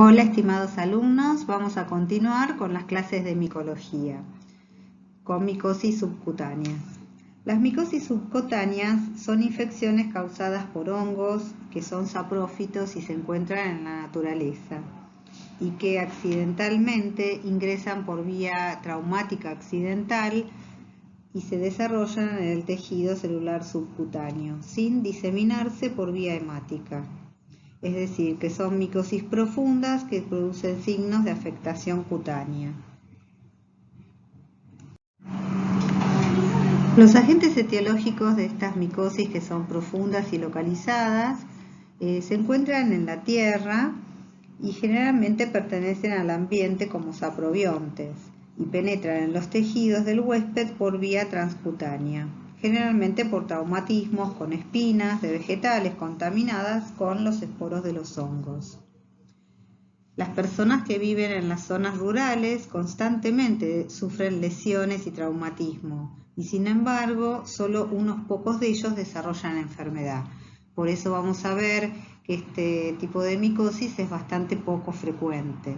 Hola, estimados alumnos, vamos a continuar con las clases de micología, con micosis subcutáneas. Las micosis subcutáneas son infecciones causadas por hongos que son saprófitos y se encuentran en la naturaleza y que accidentalmente ingresan por vía traumática accidental y se desarrollan en el tejido celular subcutáneo, sin diseminarse por vía hemática. Es decir, que son micosis profundas que producen signos de afectación cutánea. Los agentes etiológicos de estas micosis, que son profundas y localizadas, se encuentran en la tierra y generalmente pertenecen al ambiente como saprobiontes y penetran en los tejidos del huésped por vía transcutánea, generalmente por traumatismos con espinas de vegetales contaminadas con los esporos de los hongos. Las personas que viven en las zonas rurales constantemente sufren lesiones y traumatismo, y sin embargo, solo unos pocos de ellos desarrollan la enfermedad. Por eso vamos a ver que este tipo de micosis es bastante poco frecuente.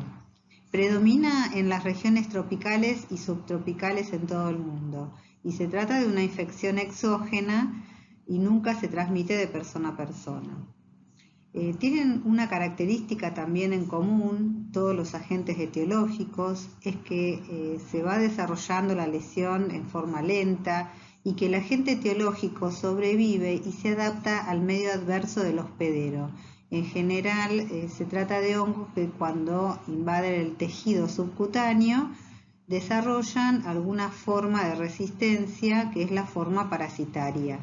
Predomina en las regiones tropicales y subtropicales en todo el mundo y se trata de una infección exógena y nunca se transmite de persona a persona. Tienen una característica también en común, todos los agentes etiológicos, es que se va desarrollando la lesión en forma lenta y que el agente etiológico sobrevive y se adapta al medio adverso del hospedero. En general, se trata de hongos que cuando invaden el tejido subcutáneo desarrollan alguna forma de resistencia, que es la forma parasitaria.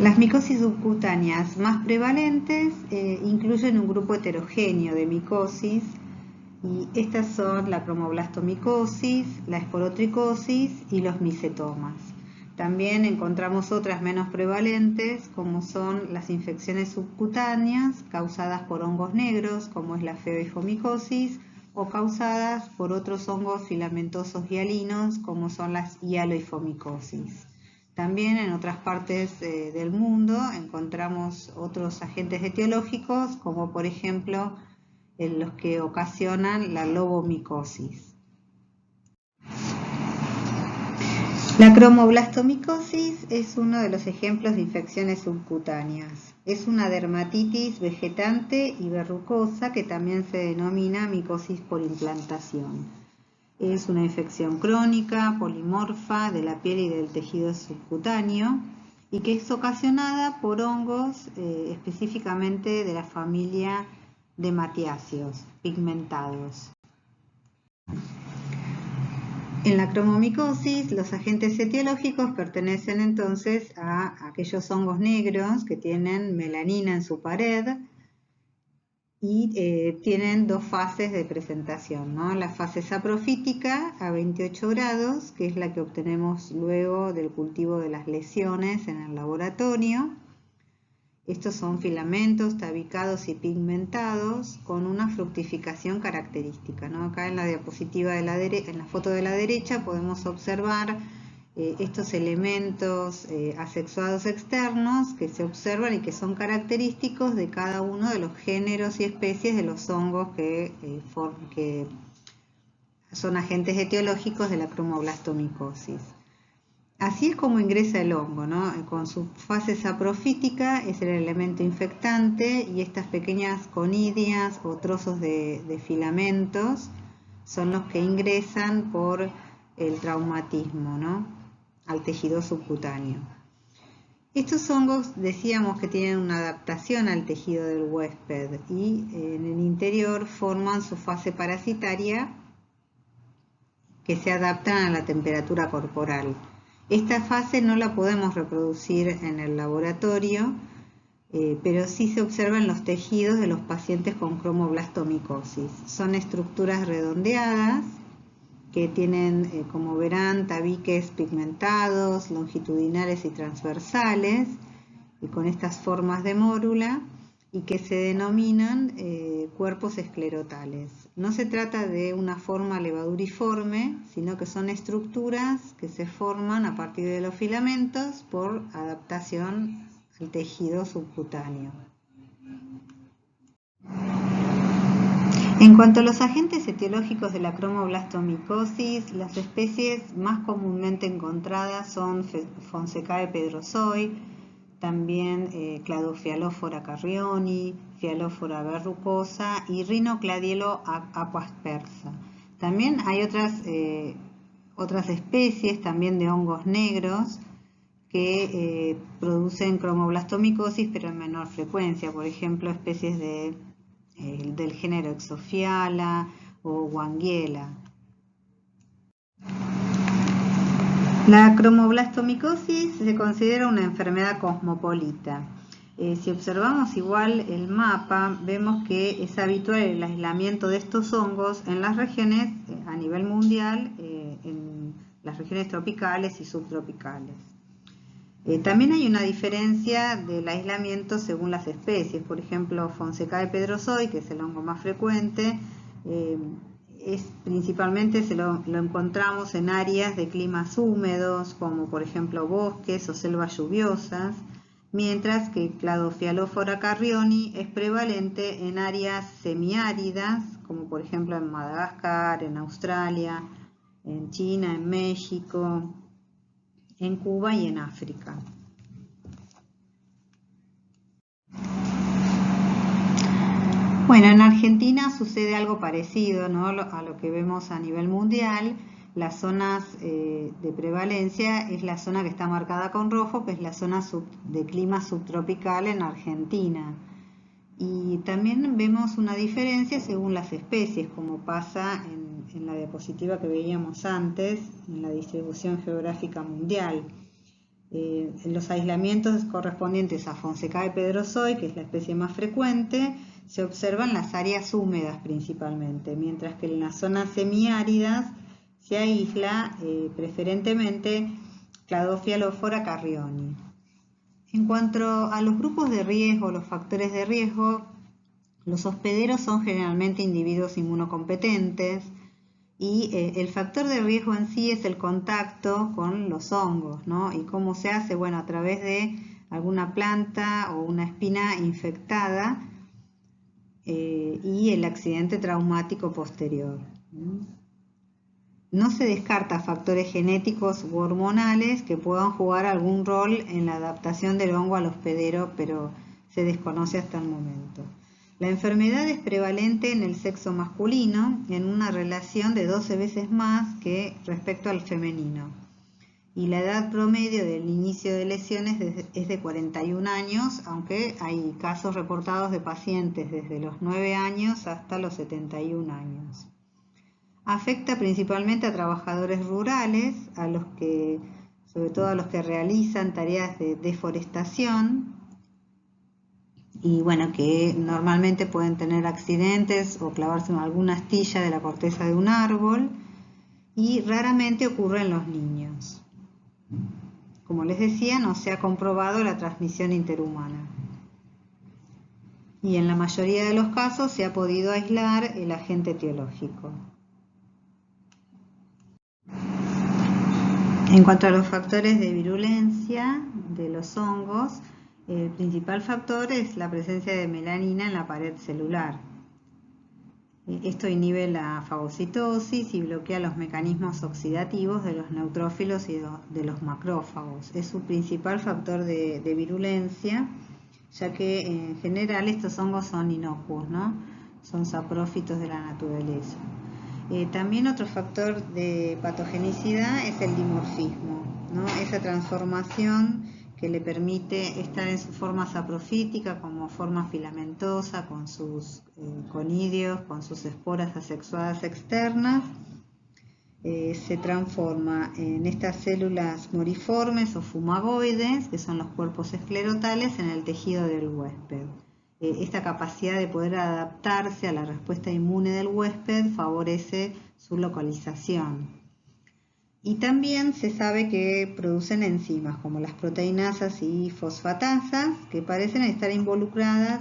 Las micosis subcutáneas más prevalentes incluyen un grupo heterogéneo de micosis, y estas son la cromoblastomicosis, la esporotricosis y los micetomas. También encontramos otras menos prevalentes, como son las infecciones subcutáneas causadas por hongos negros, como es la feohifomicosis, o causadas por otros hongos filamentosos hialinos, como son las hialohifomicosis. También en otras partes del mundo encontramos otros agentes etiológicos, como por ejemplo los que ocasionan la lobomicosis. La cromoblastomicosis es uno de los ejemplos de infecciones subcutáneas. Es una dermatitis vegetante y verrucosa que también se denomina micosis por implantación. Es una infección crónica, polimorfa, de la piel y del tejido subcutáneo y que es ocasionada por hongos específicamente de la familia de matiáceos pigmentados. En la cromomicosis, los agentes etiológicos pertenecen entonces a aquellos hongos negros que tienen melanina en su pared y tienen dos fases de presentación, ¿no? La fase saprofítica a 28 grados, que es la que obtenemos luego del cultivo de las lesiones en el laboratorio. Estos son filamentos tabicados y pigmentados con una fructificación característica, ¿no? Acá en la diapositiva en la foto de la derecha podemos observar estos elementos asexuados externos que se observan y que son característicos de cada uno de los géneros y especies de los hongos que son agentes etiológicos de la cromoblastomicosis. Así es como ingresa el hongo, ¿no? Con su fase saprofítica es el elemento infectante y estas pequeñas conidias o trozos de filamentos son los que ingresan por el traumatismo, ¿no? Al tejido subcutáneo. Estos hongos decíamos que tienen una adaptación al tejido del huésped y en el interior forman su fase parasitaria que se adaptan a la temperatura corporal. Esta fase no la podemos reproducir en el laboratorio, pero sí se observa en los tejidos de los pacientes con cromoblastomicosis. Son estructuras redondeadas que tienen, como verán, tabiques pigmentados, longitudinales y transversales, y con estas formas de mórula, y que se denominan cuerpos esclerotales. No se trata de una forma levaduriforme, sino que son estructuras que se forman a partir de los filamentos por adaptación al tejido subcutáneo. En cuanto a los agentes etiológicos de la cromoblastomicosis, las especies más comúnmente encontradas son Fonsecae pedrosoi, también Cladofialophora carrioni, Fialophora verrucosa y Rhinocladielo aquaspersa. También hay otras especies también de hongos negros que producen cromoblastomicosis, pero en menor frecuencia, por ejemplo, especies del género Exophiala o Wangiela. La cromoblastomicosis se considera una enfermedad cosmopolita. Si observamos igual el mapa, vemos que es habitual el aislamiento de estos hongos en las regiones, a nivel mundial, en las regiones tropicales y subtropicales. También hay una diferencia del aislamiento según las especies. Por ejemplo, Fonsecae pedrosoi, que es el hongo más frecuente, principalmente lo encontramos en áreas de climas húmedos, como por ejemplo bosques o selvas lluviosas, mientras que Cladofialophora carrioni es prevalente en áreas semiáridas, como por ejemplo en Madagascar, en Australia, en China, en México, en Cuba y en África. Bueno, en Argentina sucede algo parecido, ¿no?, a lo que vemos a nivel mundial. Las zonas de prevalencia es la zona que está marcada con rojo, que es la zona de clima subtropical en Argentina. Y también vemos una diferencia según las especies, como pasa en la diapositiva que veíamos antes, en la distribución geográfica mundial. Los aislamientos correspondientes a Fonsecae pedrosoi, que es la especie más frecuente, se observan en las áreas húmedas principalmente, mientras que en las zonas semiáridas se aísla preferentemente Cladofialophora carrioni. En cuanto a los grupos de riesgo, los factores de riesgo, los hospederos son generalmente individuos inmunocompetentes y el factor de riesgo en sí es el contacto con los hongos, ¿no? ¿Y cómo se hace? Bueno, a través de alguna planta o una espina infectada y el accidente traumático posterior. No se descarta factores genéticos u hormonales que puedan jugar algún rol en la adaptación del hongo al hospedero, pero se desconoce hasta el momento. La enfermedad es prevalente en el sexo masculino en una relación de 12 veces más que respecto al femenino. Y la edad promedio del inicio de lesiones es de 41 años, aunque hay casos reportados de pacientes desde los 9 años hasta los 71 años. Afecta principalmente a trabajadores rurales, sobre todo a los que realizan tareas de deforestación, y bueno, que normalmente pueden tener accidentes o clavarse en alguna astilla de la corteza de un árbol, y raramente ocurre en los niños. Como les decía, no se ha comprobado la transmisión interhumana. Y en la mayoría de los casos se ha podido aislar el agente etiológico. En cuanto a los factores de virulencia de los hongos, el principal factor es la presencia de melanina en la pared celular. Esto inhibe la fagocitosis y bloquea los mecanismos oxidativos de los neutrófilos y de los macrófagos. Es su principal factor de virulencia, ya que en general estos hongos son inocuos, ¿no? Son saprófitos de la naturaleza. También otro factor de patogenicidad es el dimorfismo, ¿no? Esa transformación que le permite estar en su forma saprofítica como forma filamentosa, con sus conidios, con sus esporas asexuadas externas, se transforma en estas células moriformes o fumagoides, que son los cuerpos esclerotales, en el tejido del huésped. Esta capacidad de poder adaptarse a la respuesta inmune del huésped favorece su localización. Y también se sabe que producen enzimas como las proteinasas y fosfatasas, que parecen estar involucradas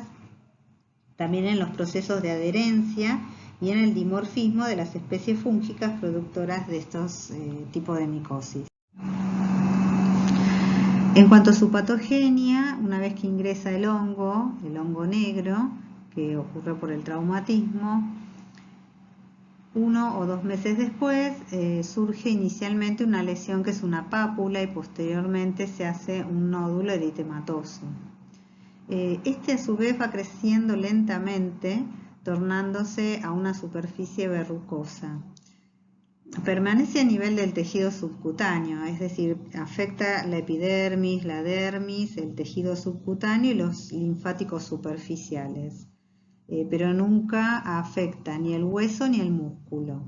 también en los procesos de adherencia y en el dimorfismo de las especies fúngicas productoras de estos tipos de micosis. En cuanto a su patogenia, una vez que ingresa el hongo negro, que ocurre por el traumatismo, 1 o 2 meses después surge inicialmente una lesión que es una pápula y posteriormente se hace un nódulo eritematoso. Este a su vez va creciendo lentamente, tornándose a una superficie verrucosa. Permanece a nivel del tejido subcutáneo, es decir, afecta la epidermis, la dermis, el tejido subcutáneo y los linfáticos superficiales, pero nunca afecta ni el hueso ni el músculo.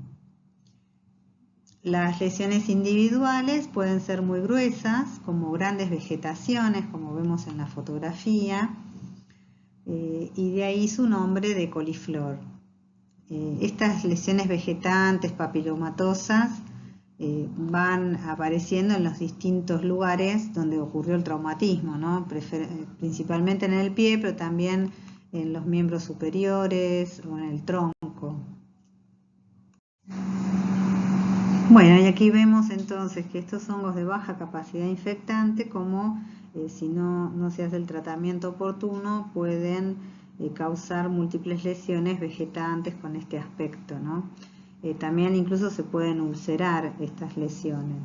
Las lesiones individuales pueden ser muy gruesas, como grandes vegetaciones, como vemos en la fotografía, y de ahí su nombre de coliflor. Estas lesiones vegetantes, papilomatosas, van apareciendo en los distintos lugares donde ocurrió el traumatismo, ¿no? Principalmente en el pie, pero también en los miembros superiores o en el tronco. Bueno, y aquí vemos entonces que estos hongos de baja capacidad infectante, como si no se hace el tratamiento oportuno, pueden causar múltiples lesiones vegetantes con este aspecto, ¿no? También incluso se pueden ulcerar estas lesiones.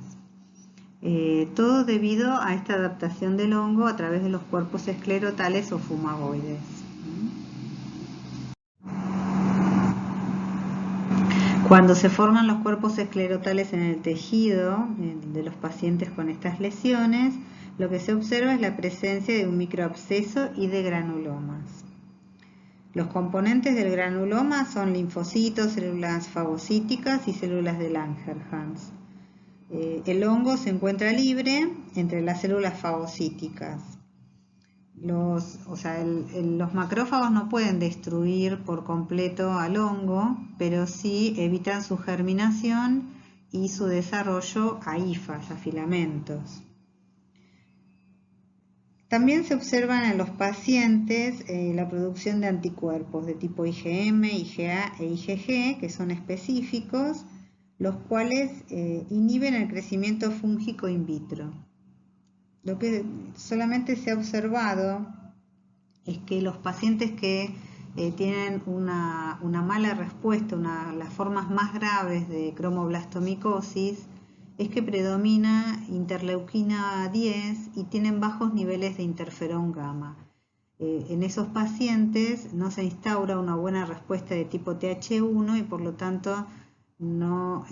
Todo debido a esta adaptación del hongo a través de los cuerpos esclerotales o fumagoides. Cuando se forman los cuerpos esclerotales en el tejido de los pacientes con estas lesiones, lo que se observa es la presencia de un microabsceso y de granulomas. Los componentes del granuloma son linfocitos, células fagocíticas y células de Langerhans. El hongo se encuentra libre entre las células fagocíticas. Los macrófagos no pueden destruir por completo al hongo, pero sí evitan su germinación y su desarrollo a hifas, a filamentos. También se observan en los pacientes la producción de anticuerpos de tipo IgM, IgA e IgG, que son específicos, los cuales inhiben el crecimiento fúngico in vitro. Lo que solamente se ha observado es que los pacientes que tienen una mala respuesta, las formas más graves de cromoblastomicosis, es que predomina interleuquina 10 y tienen bajos niveles de interferón gamma. En esos pacientes no se instaura una buena respuesta de tipo Th1 y por lo tanto no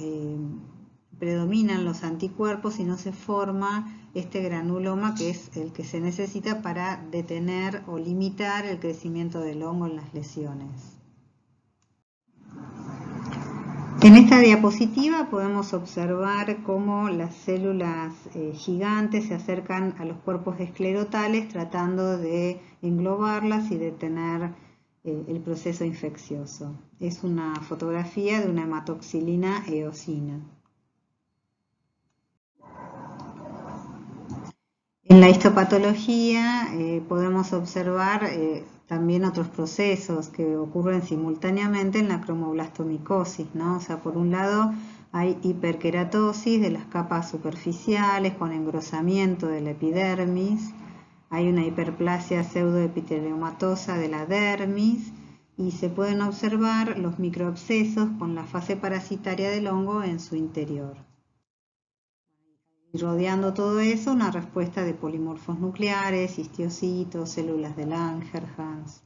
predominan los anticuerpos y no se forma este granuloma, que es el que se necesita para detener o limitar el crecimiento del hongo en las lesiones. En esta diapositiva podemos observar cómo las células gigantes se acercan a los cuerpos esclerotales tratando de englobarlas y detener el proceso infeccioso. Es una fotografía de una hematoxilina eosina. En la histopatología podemos observar también otros procesos que ocurren simultáneamente en la cromoblastomicosis, ¿no? O sea, por un lado hay hiperkeratosis de las capas superficiales con engrosamiento de la epidermis, hay una hiperplasia pseudoepiteliomatosa de la dermis y se pueden observar los microabscesos con la fase parasitaria del hongo en su interior. Y rodeando todo eso, una respuesta de polimorfos nucleares, histiocitos, células de Langerhans.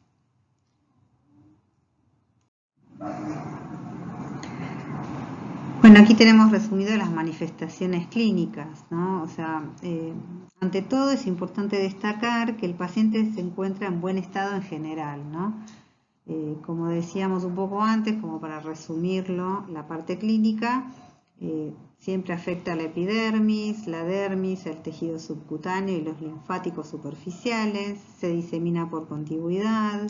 Bueno, aquí tenemos resumido las manifestaciones clínicas, ¿no? O sea, ante todo es importante destacar que el paciente se encuentra en buen estado en general, ¿no? Como decíamos un poco antes, como para resumirlo, la parte clínica siempre afecta a la epidermis, la dermis, el tejido subcutáneo y los linfáticos superficiales, se disemina por contigüidad,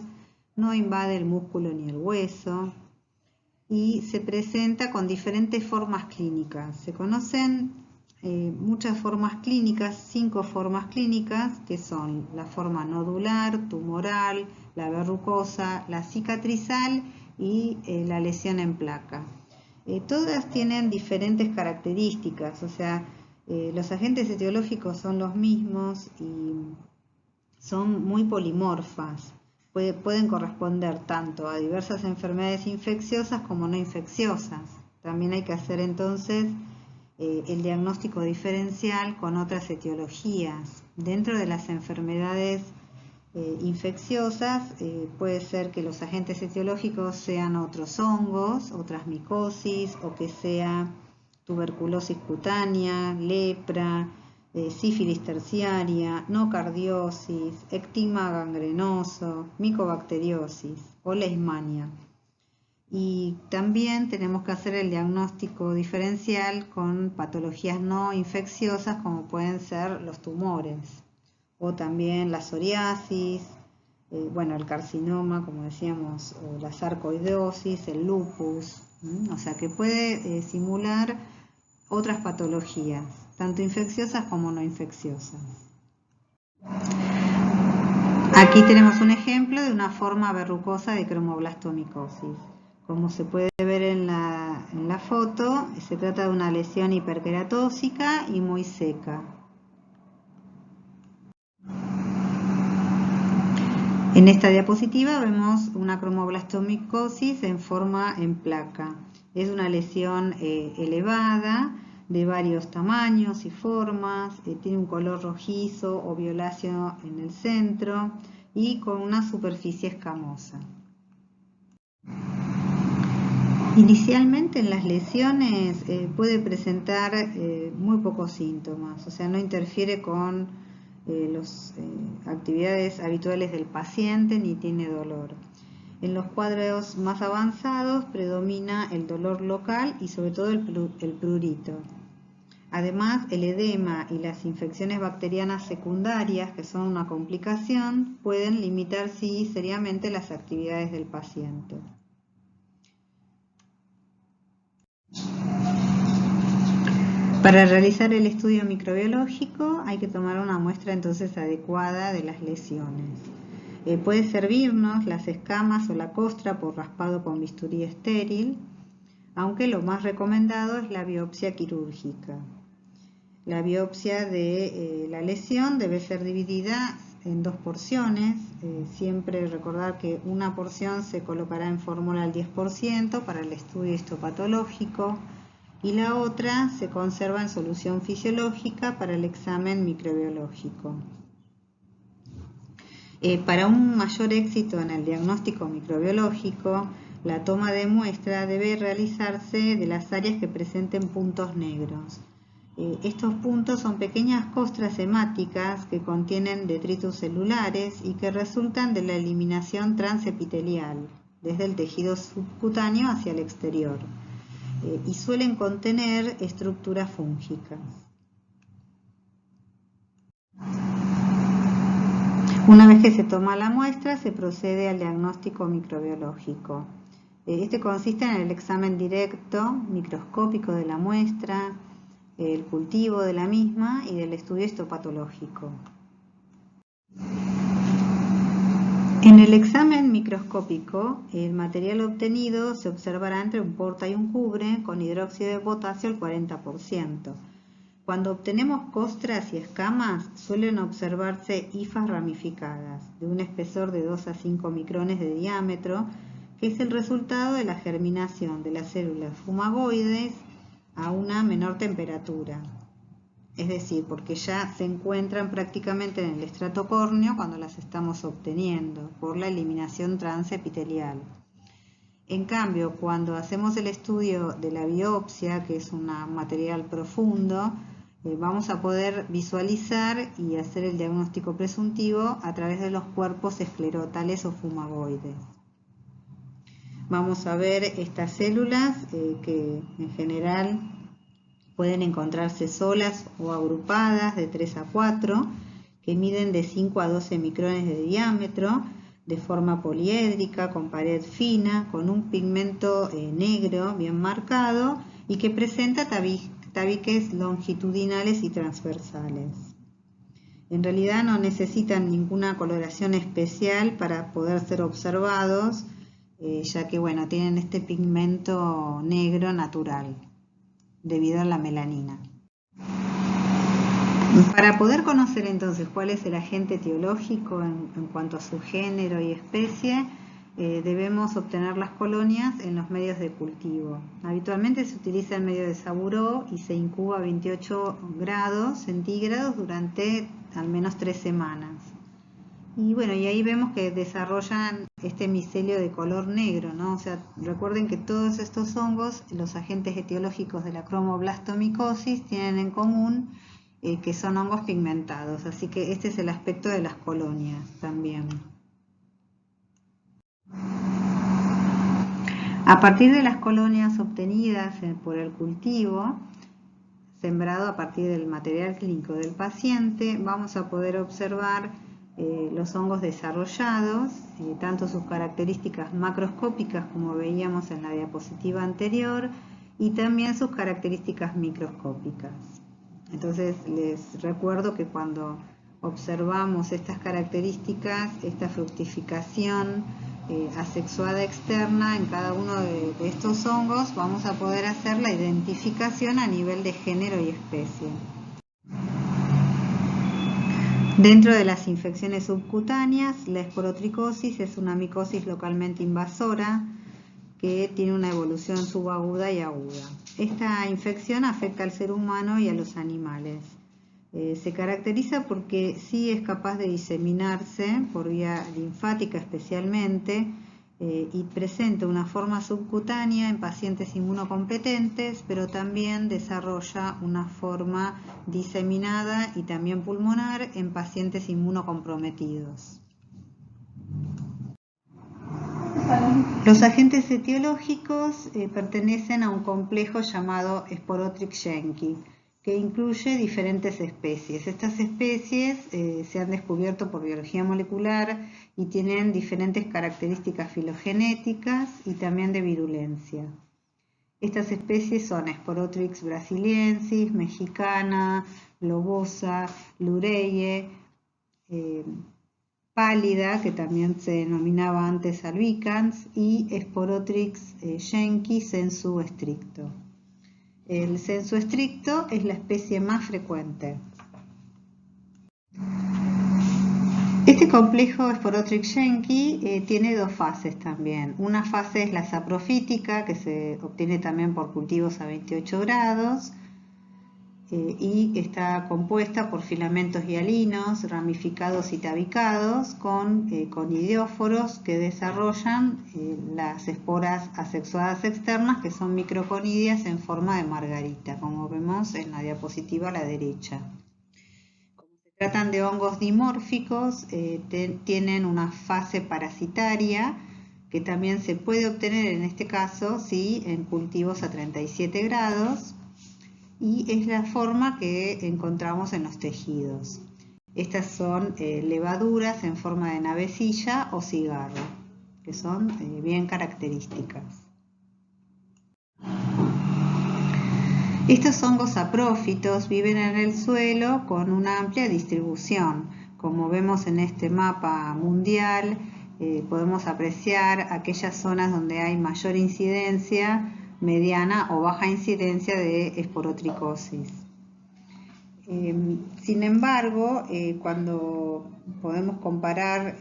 no invade el músculo ni el hueso y se presenta con diferentes formas clínicas. Se conocen muchas formas clínicas, 5 formas clínicas, que son la forma nodular, tumoral, la verrucosa, la cicatrizal y la lesión en placa. Todas tienen diferentes características, o sea, los agentes etiológicos son los mismos y son muy polimorfas. pueden corresponder tanto a diversas enfermedades infecciosas como no infecciosas. También hay que hacer entonces el diagnóstico diferencial con otras etiologías. Dentro de las enfermedades infecciosas puede ser que los agentes etiológicos sean otros hongos, otras micosis, o que sea tuberculosis cutánea, lepra, sífilis terciaria, nocardiosis, ectima gangrenoso, micobacteriosis o leishmania. Y también tenemos que hacer el diagnóstico diferencial con patologías no infecciosas como pueden ser los tumores o también la psoriasis, el carcinoma, como decíamos, o la sarcoidosis, el lupus, o sea que puede simular otras patologías, tanto infecciosas como no infecciosas. Aquí tenemos un ejemplo de una forma verrucosa de cromoblastomicosis. Como se puede ver en la foto, se trata de una lesión hiperqueratósica y muy seca. En esta diapositiva vemos una cromoblastomicosis en forma en placa. Es una lesión elevada, de varios tamaños y formas, tiene un color rojizo o violáceo en el centro y con una superficie escamosa. Inicialmente en las lesiones puede presentar muy pocos síntomas, o sea, no interfiere con las actividades habituales del paciente ni tiene dolor. En los cuadros más avanzados predomina el dolor local y sobre todo el prurito. Además, el edema y las infecciones bacterianas secundarias, que son una complicación, pueden limitar seriamente las actividades del paciente. Para realizar el estudio microbiológico hay que tomar una muestra entonces adecuada de las lesiones. Puede servirnos las escamas o la costra por raspado con bisturí estéril, aunque lo más recomendado es la biopsia quirúrgica. La biopsia de la lesión debe ser dividida en 2 porciones. Siempre recordar que una porción se colocará en fórmula al 10% para el estudio histopatológico y la otra se conserva en solución fisiológica para el examen microbiológico. Para un mayor éxito en el diagnóstico microbiológico, la toma de muestra debe realizarse de las áreas que presenten puntos negros. Estos puntos son pequeñas costras hemáticas que contienen detritus celulares y que resultan de la eliminación transepitelial, desde el tejido subcutáneo hacia el exterior, y suelen contener estructuras fúngicas. Una vez que se toma la muestra, se procede al diagnóstico microbiológico. Este consiste en el examen directo, microscópico de la muestra, el cultivo de la misma y del estudio histopatológico. En el examen microscópico, el material obtenido se observará entre un porta y un cubre con hidróxido de potasio al 40%. Cuando obtenemos costras y escamas, suelen observarse hifas ramificadas, de un espesor de 2 a 5 micrones de diámetro, que es el resultado de la germinación de las células fumagoides a una menor temperatura. Es decir, porque ya se encuentran prácticamente en el estrato córneo cuando las estamos obteniendo, por la eliminación transepitelial. En cambio, cuando hacemos el estudio de la biopsia, que es un material profundo, vamos a poder visualizar y hacer el diagnóstico presuntivo a través de los cuerpos esclerotales o fumagoides. Vamos a ver estas células que en general pueden encontrarse solas o agrupadas de 3 a 4, que miden de 5 a 12 micrones de diámetro, de forma poliédrica, con pared fina, con un pigmento negro bien marcado y que presenta tabiques longitudinales y transversales. En realidad no necesitan ninguna coloración especial para poder ser observados, ya que tienen este pigmento negro natural debido a la melanina. Para poder conocer entonces cuál es el agente etiológico en cuanto a su género y especie, debemos obtener las colonias en los medios de cultivo. Habitualmente se utiliza el medio de Sabouraud y se incuba a 28 grados centígrados durante al menos 3 semanas. Y bueno, y ahí vemos que desarrollan este micelio de color negro, ¿no? O sea, recuerden que todos estos hongos, los agentes etiológicos de la cromoblastomicosis, tienen en común que son hongos pigmentados, así que este es el aspecto de las colonias también. A partir de las colonias obtenidas por el cultivo, sembrado a partir del material clínico del paciente, vamos a poder observar los hongos desarrollados, tanto sus características macroscópicas como veíamos en la diapositiva anterior, y también sus características microscópicas. Entonces les recuerdo que cuando observamos estas características, esta fructificación asexuada externa en cada uno de estos hongos, vamos a poder hacer la identificación a nivel de género y especie. Dentro de las infecciones subcutáneas, la esporotricosis es una micosis localmente invasora que tiene una evolución subaguda y aguda. Esta infección afecta al ser humano y a los animales. Se caracteriza porque sí es capaz de diseminarse por vía linfática especialmente y presenta una forma subcutánea en pacientes inmunocompetentes, pero también desarrolla una forma diseminada y también pulmonar en pacientes inmunocomprometidos. Los agentes etiológicos pertenecen a un complejo llamado Sporotrix-Schenki, que incluye diferentes especies. Estas especies se han descubierto por biología molecular y tienen diferentes características filogenéticas y también de virulencia. Estas especies son Sporotrix brasiliensis, mexicana, globosa, lureye, pálida, que también se denominaba antes albicans, y Sporotrix schenki sensu stricto. El sensu stricto es la especie más frecuente. Este complejo Sporotrix schenki tiene dos fases también. Una fase es la saprofítica, que se obtiene también por cultivos a 28 grados, y está compuesta por filamentos hialinos, ramificados y tabicados, con conidióforos que desarrollan las esporas asexuadas externas, que son microconidias en forma de margarita, como vemos en la diapositiva a la derecha. Como se tratan de hongos dimórficos, tienen una fase parasitaria, que también se puede obtener en este caso ¿sí? en cultivos a 37 grados, y es la forma que encontramos en los tejidos. Estas son levaduras en forma de navecilla o cigarro, que son bien características. Estos hongos saprófitos viven en el suelo con una amplia distribución. Como vemos en este mapa mundial, podemos apreciar aquellas zonas donde hay mayor incidencia, mediana o baja incidencia de esporotricosis. Sin embargo, cuando podemos comparar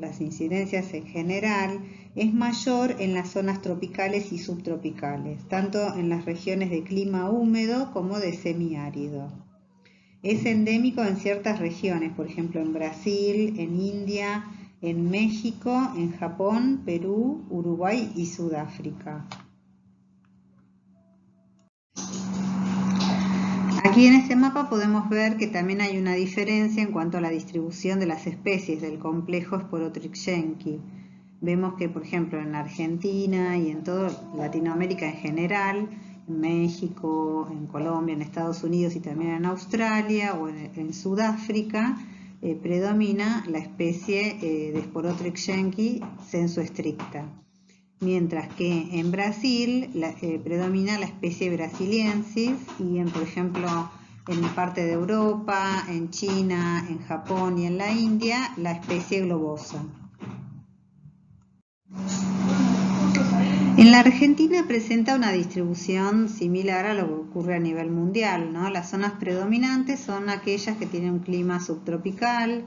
las incidencias en general, es mayor en las zonas tropicales y subtropicales, tanto en las regiones de clima húmedo como de semiárido. Es endémico en ciertas regiones, por ejemplo en Brasil, en India, en México, en Japón, Perú, Uruguay y Sudáfrica. Aquí en este mapa podemos ver que también hay una diferencia en cuanto a la distribución de las especies del complejo Sporotrix schenki. Vemos que, por ejemplo, en Argentina y en toda Latinoamérica en general, en México, en Colombia, en Estados Unidos y también en Australia o en Sudáfrica, predomina la especie de Sporotrix schenki sensu stricta. Mientras que en Brasil predomina la especie brasiliensis y por ejemplo en parte de Europa, en China, en Japón y en la India, la especie globosa. En la Argentina presenta una distribución similar a lo que ocurre a nivel mundial, ¿no? Las zonas predominantes son aquellas que tienen un clima subtropical,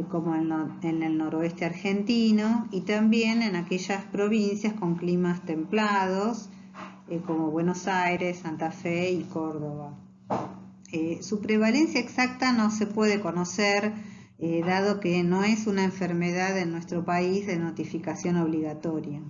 como en el noroeste argentino, y también en aquellas provincias con climas templados, como Buenos Aires, Santa Fe y Córdoba. Su prevalencia exacta no se puede conocer, dado que no es una enfermedad en nuestro país de notificación obligatoria.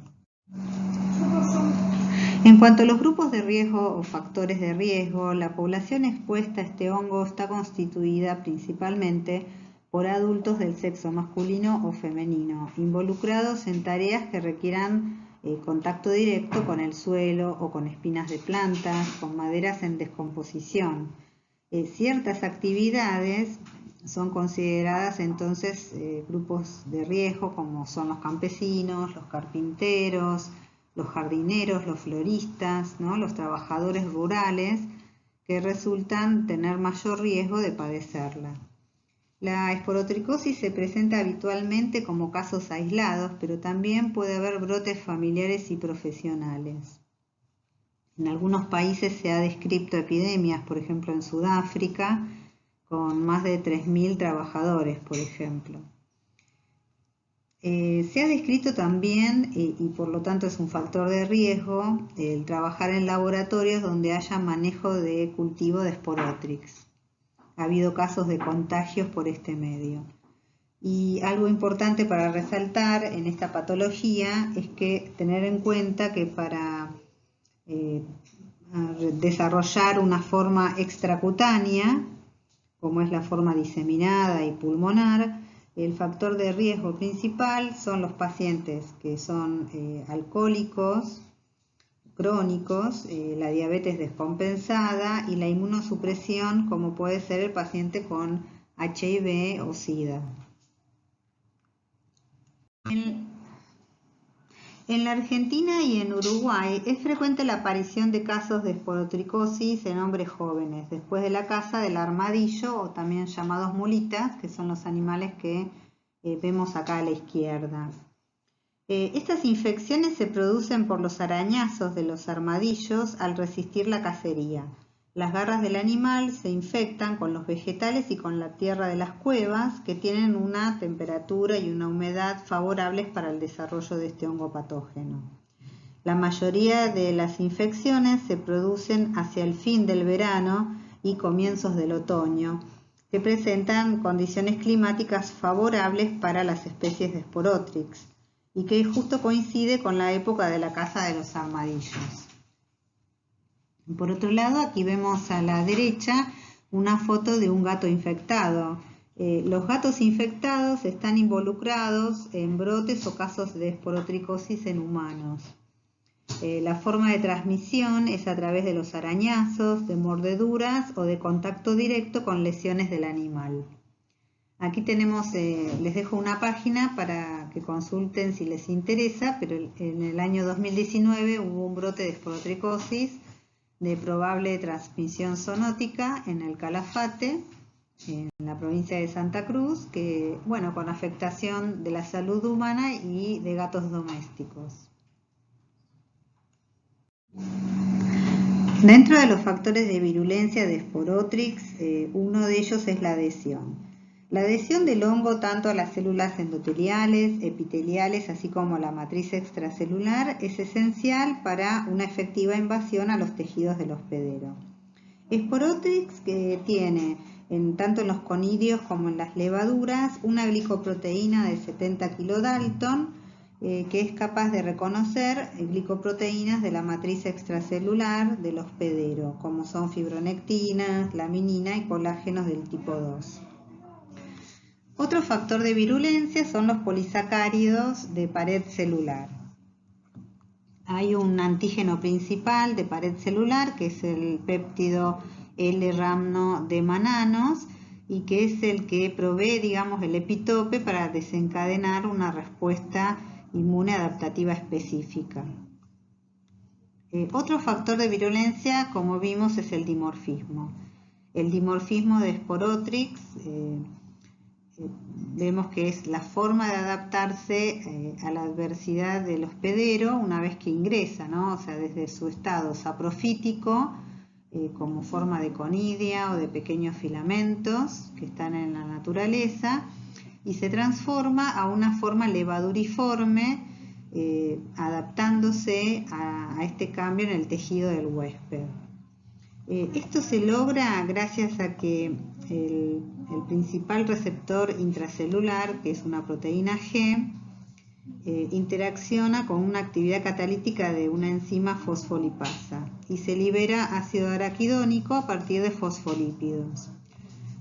En cuanto a los grupos de riesgo o factores de riesgo, la población expuesta a este hongo está constituida principalmente por adultos del sexo masculino o femenino, involucrados en tareas que requieran contacto directo con el suelo o con espinas de plantas, con maderas en descomposición. Ciertas actividades son consideradas entonces grupos de riesgo, como son los campesinos, los carpinteros, los jardineros, los floristas, ¿no? Los trabajadores rurales, que resultan tener mayor riesgo de padecerla. La esporotricosis se presenta habitualmente como casos aislados, pero también puede haber brotes familiares y profesionales. En algunos países se ha descrito epidemias, por ejemplo en Sudáfrica, con más de 3.000 trabajadores, por ejemplo. Se ha descrito también, y por lo tanto es un factor de riesgo, el trabajar en laboratorios donde haya manejo de cultivo de Sporotrix. Ha habido casos de contagios por este medio. Y algo importante para resaltar en esta patología es que tener en cuenta que para desarrollar una forma extracutánea, como es la forma diseminada y pulmonar, el factor de riesgo principal son los pacientes que son alcohólicos, crónicos, la diabetes descompensada y la inmunosupresión, como puede ser el paciente con HIV o SIDA. En la Argentina y en Uruguay es frecuente la aparición de casos de esporotricosis en hombres jóvenes, después de la caza del armadillo, o también llamados mulitas, que son los animales que vemos acá a la izquierda. Estas infecciones se producen por los arañazos de los armadillos al resistir la cacería. Las garras del animal se infectan con los vegetales y con la tierra de las cuevas, que tienen una temperatura y una humedad favorables para el desarrollo de este hongo patógeno. La mayoría de las infecciones se producen hacia el fin del verano y comienzos del otoño, que presentan condiciones climáticas favorables para las especies de Sporotrix y que justo coincide con la época de la caza de los armadillos. Por otro lado, aquí vemos a la derecha una foto de un gato infectado. Los gatos infectados están involucrados en brotes o casos de esporotricosis en humanos. La forma de transmisión es a través de los arañazos, de mordeduras o de contacto directo con lesiones del animal. Aquí tenemos, les dejo una página para que consulten si les interesa, pero en el año 2019 hubo un brote de esporotricosis de probable transmisión zoonótica en el Calafate, en la provincia de Santa Cruz, que, bueno, con afectación de la salud humana y de gatos domésticos. Dentro de los factores de virulencia de Sporotrix, uno de ellos es la adhesión. La adhesión del hongo tanto a las células endoteliales, epiteliales, así como a la matriz extracelular, es esencial para una efectiva invasión a los tejidos del hospedero. Sporotrix tiene, tanto en los conidios como en las levaduras, una glicoproteína de 70 kilodalton, que es capaz de reconocer glicoproteínas de la matriz extracelular del hospedero, como son fibronectinas, laminina y colágenos del tipo 2. Otro factor de virulencia son los polisacáridos de pared celular. Hay un antígeno principal de pared celular, que es el péptido L-ramno de Mananos, y que es el que provee, digamos, el epitope para desencadenar una respuesta inmune adaptativa específica. Otro factor de virulencia, como vimos, es el dimorfismo. El dimorfismo de Sporotrix vemos que es la forma de adaptarse a la adversidad del hospedero una vez que ingresa, ¿no? O sea, desde su estado saprofítico, como forma de conidia o de pequeños filamentos que están en la naturaleza, y se transforma a una forma levaduriforme, adaptándose a este cambio en el tejido del huésped. Esto se logra gracias a que el principal receptor intracelular, que es una proteína G, interacciona con una actividad catalítica de una enzima fosfolipasa y se libera ácido araquidónico a partir de fosfolípidos.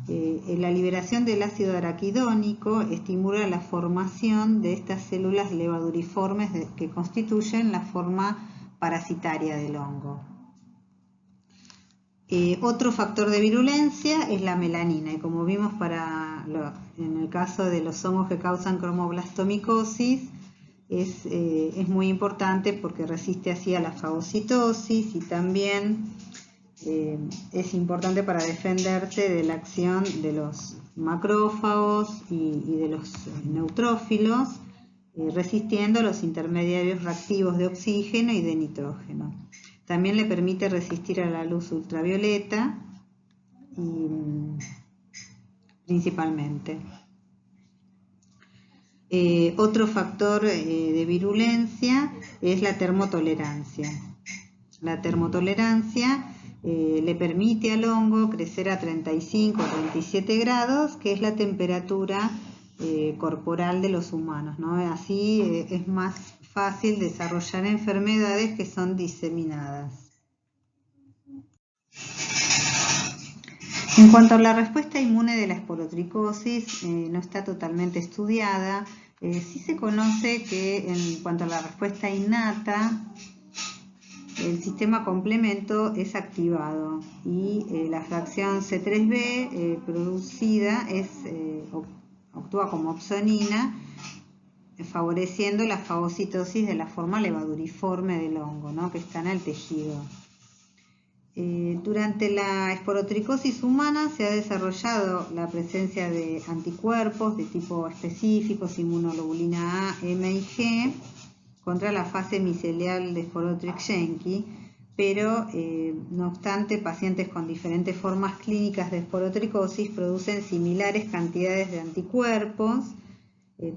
La liberación del ácido araquidónico estimula la formación de estas células levaduriformes que constituyen la forma parasitaria del hongo. Otro factor de virulencia es la melanina, y como vimos en el caso de los hongos que causan cromoblastomicosis, es muy importante porque resiste así a la fagocitosis y también es importante para defenderse de la acción de los macrófagos y de los neutrófilos, resistiendo los intermediarios reactivos de oxígeno y de nitrógeno. También le permite resistir a la luz ultravioleta, principalmente. Otro factor de virulencia es la termotolerancia. La termotolerancia le permite al hongo crecer a 35 o 37 grados, que es la temperatura corporal de los humanos, ¿no? Así es más fácil desarrollar enfermedades que son diseminadas. En cuanto a la respuesta inmune de la esporotricosis, no está totalmente estudiada. Sí se conoce que en cuanto a la respuesta innata, el sistema complemento es activado y la fracción C3b producida actúa como opsonina, favoreciendo la fagocitosis de la forma levaduriforme del hongo, ¿no? Que está en el tejido. Durante la esporotricosis humana se ha desarrollado la presencia de anticuerpos de tipo específicos, inmunoglobulina A, M y G, contra la fase micelial de Sporotrix-Schenck, pero no obstante, pacientes con diferentes formas clínicas de esporotricosis producen similares cantidades de anticuerpos,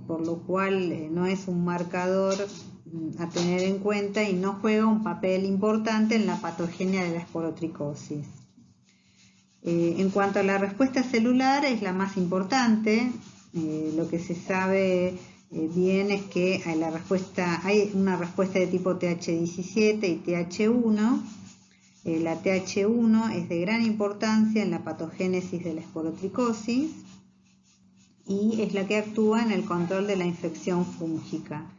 por lo cual no es un marcador a tener en cuenta y no juega un papel importante en la patogenia de la esporotricosis. En cuanto a la respuesta celular, es la más importante. Lo que se sabe bien es que hay una respuesta de tipo TH17 y TH1. La TH1 es de gran importancia en la patogénesis de la esporotricosis y es la que actúa en el control de la infección fúngica.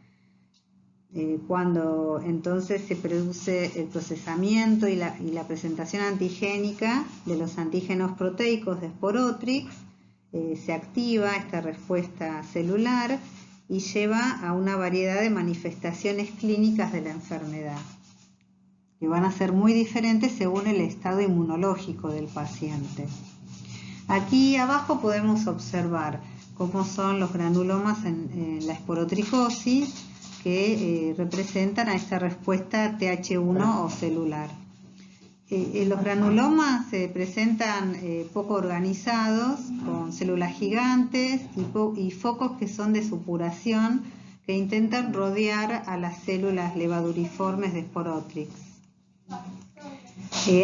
Cuando entonces se produce el procesamiento y la presentación antigénica de los antígenos proteicos de Sporotrix, se activa esta respuesta celular y lleva a una variedad de manifestaciones clínicas de la enfermedad, que van a ser muy diferentes según el estado inmunológico del paciente. Aquí abajo podemos observar cómo son los granulomas en la esporotricosis, que representan a esta respuesta TH1 o celular. Los granulomas se presentan poco organizados, con células gigantes y focos que son de supuración, que intentan rodear a las células levaduriformes de Sporotrix.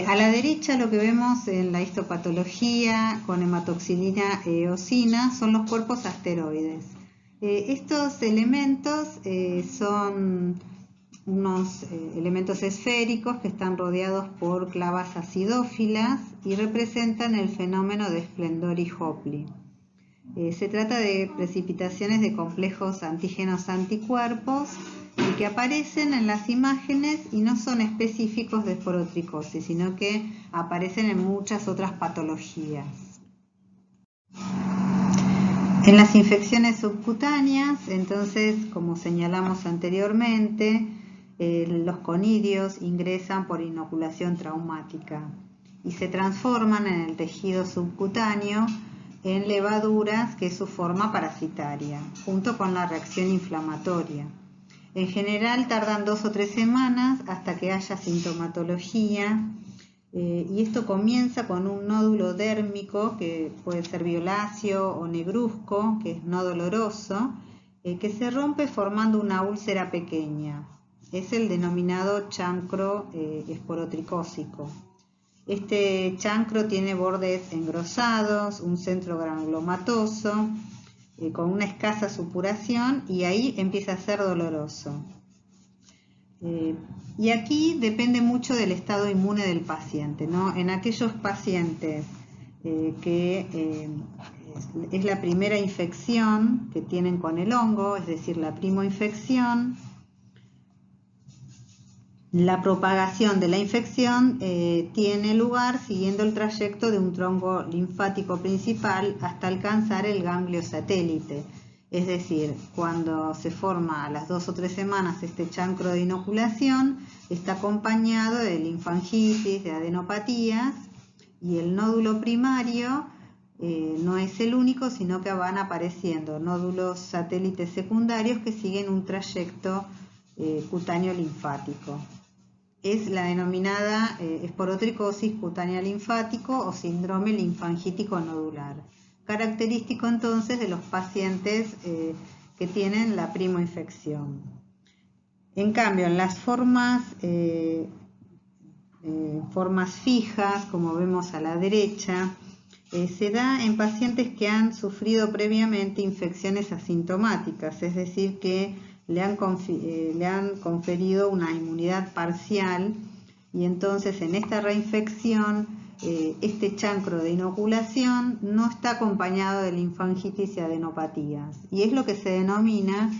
A la derecha lo que vemos en la histopatología con hematoxilina e eosina son los cuerpos asteroides. Estos elementos son unos elementos esféricos que están rodeados por clavas acidófilas y representan el fenómeno de Splendori-Hopley. Se trata de precipitaciones de complejos antígenos-anticuerpos y que aparecen en las imágenes y no son específicos de esporotricosis, sino que aparecen en muchas otras patologías. En las infecciones subcutáneas, entonces, como señalamos anteriormente, los conidios ingresan por inoculación traumática y se transforman en el tejido subcutáneo en levaduras, que es su forma parasitaria, junto con la reacción inflamatoria. En general tardan 2 o 3 semanas hasta que haya sintomatología, y esto comienza con un nódulo dérmico que puede ser violáceo o negruzco, que es no doloroso, que se rompe formando una úlcera pequeña. Es el denominado chancro esporotricósico. Este chancro tiene bordes engrosados, un centro granulomatoso, con una escasa supuración, y ahí empieza a ser doloroso. Y aquí depende mucho del estado inmune del paciente, ¿no? En aquellos pacientes que es la primera infección que tienen con el hongo, es decir, la primoinfección, la propagación de la infección tiene lugar siguiendo el trayecto de un tronco linfático principal hasta alcanzar el ganglio satélite. Es decir, cuando se forma a las 2 o 3 semanas este chancro de inoculación, está acompañado de linfangitis, de adenopatías, y el nódulo primario no es el único, sino que van apareciendo nódulos satélites secundarios que siguen un trayecto cutáneo linfático. Es la denominada esporotricosis cutánea linfático o síndrome linfangítico nodular, característico entonces de los pacientes que tienen la primoinfección. En cambio, en las formas fijas, como vemos a la derecha, se da en pacientes que han sufrido previamente infecciones asintomáticas, es decir, que le han conferido una inmunidad parcial, y entonces en esta reinfección este chancro de inoculación no está acompañado de linfangitis y adenopatías, y es lo que se denomina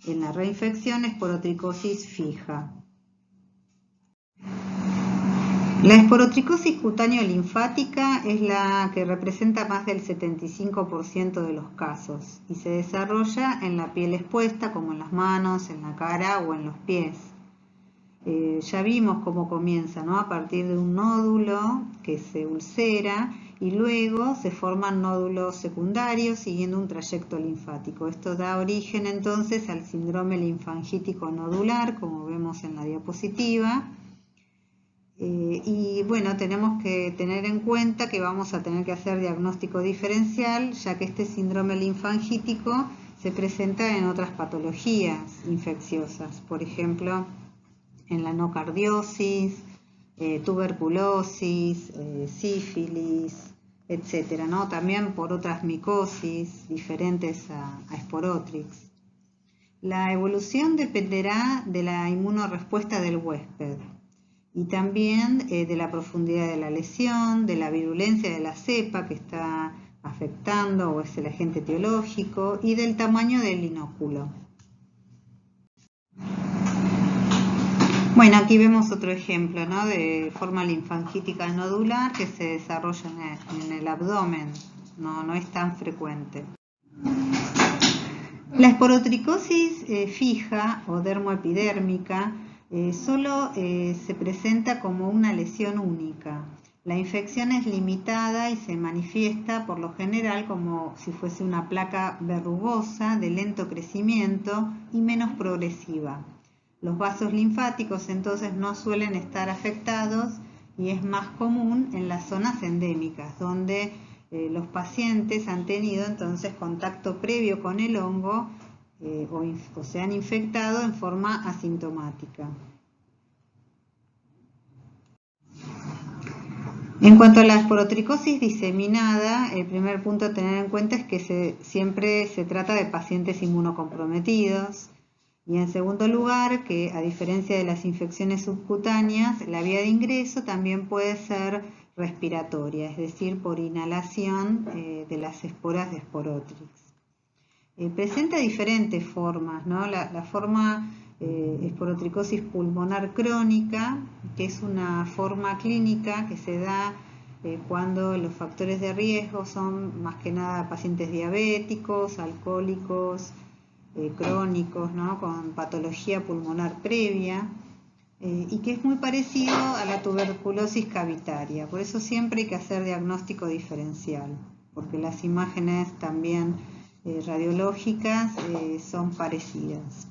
en la reinfección esporotricosis fija. La esporotricosis cutáneo-linfática es la que representa más del 75% de los casos y se desarrolla en la piel expuesta, como en las manos, en la cara o en los pies. Ya vimos cómo comienza, ¿no? A partir de un nódulo que se ulcera y luego se forman nódulos secundarios siguiendo un trayecto linfático. Esto da origen entonces al síndrome linfangítico nodular, como vemos en la diapositiva. Y bueno, tenemos que tener en cuenta que vamos a tener que hacer diagnóstico diferencial, ya que este síndrome linfangítico se presenta en otras patologías infecciosas, por ejemplo, en la nocardiosis, tuberculosis, sífilis, etcétera, ¿no? También por otras micosis diferentes a Sporotrix. La evolución dependerá de la inmunorrespuesta del huésped, y también de la profundidad de la lesión, de la virulencia de la cepa que está afectando o es el agente etiológico, y del tamaño del inóculo. Bueno, aquí vemos otro ejemplo, ¿no? De forma linfangítica nodular que se desarrolla en el abdomen, no es tan frecuente. La esporotricosis fija o dermoepidérmica solo se presenta como una lesión única. La infección es limitada y se manifiesta por lo general como si fuese una placa verrugosa de lento crecimiento y menos progresiva. Los vasos linfáticos entonces no suelen estar afectados y es más común en las zonas endémicas, donde los pacientes han tenido entonces contacto previo con el hongo o se han infectado en forma asintomática. En cuanto a la esporotricosis diseminada, el primer punto a tener en cuenta es que siempre se trata de pacientes inmunocomprometidos, y en segundo lugar, que a diferencia de las infecciones subcutáneas, la vía de ingreso también puede ser respiratoria, es decir, por inhalación de las esporas de Sporotrix. Presenta diferentes formas, ¿no? La forma esporotricosis pulmonar crónica, que es una forma clínica que se da cuando los factores de riesgo son más que nada pacientes diabéticos, alcohólicos, crónicos, ¿no? Con patología pulmonar previa, y que es muy parecido a la tuberculosis cavitaria. Por eso siempre hay que hacer diagnóstico diferencial, porque las imágenes también radiológicas son parecidas.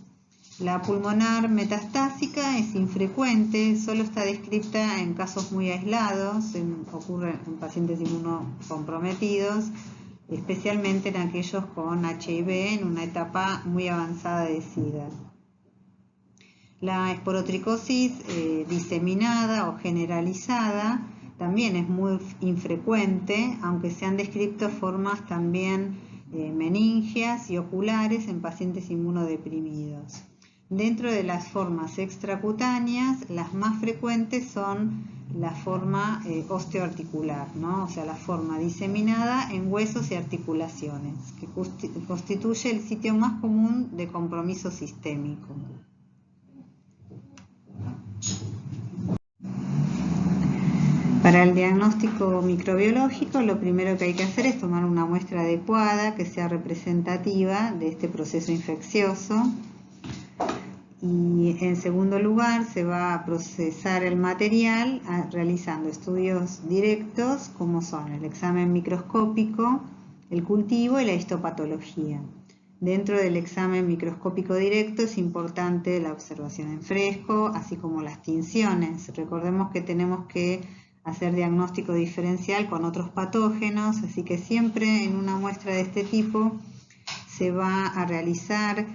La pulmonar metastásica es infrecuente, solo está descrita en casos muy aislados, ocurre en pacientes inmunocomprometidos, especialmente en aquellos con HIV en una etapa muy avanzada de SIDA. La esporotricosis diseminada o generalizada también es muy infrecuente, aunque se han descrito formas también meningias y oculares en pacientes inmunodeprimidos. Dentro de las formas extracutáneas, las más frecuentes son la forma osteoarticular, ¿no? O sea, la forma diseminada en huesos y articulaciones, que constituye el sitio más común de compromiso sistémico. Para el diagnóstico microbiológico, lo primero que hay que hacer es tomar una muestra adecuada que sea representativa de este proceso infeccioso. Y en segundo lugar, se va a procesar el material realizando estudios directos como son el examen microscópico, el cultivo y la histopatología. Dentro del examen microscópico directo es importante la observación en fresco, así como las tinciones. Recordemos que tenemos que hacer diagnóstico diferencial con otros patógenos, así que siempre en una muestra de este tipo se va a realizar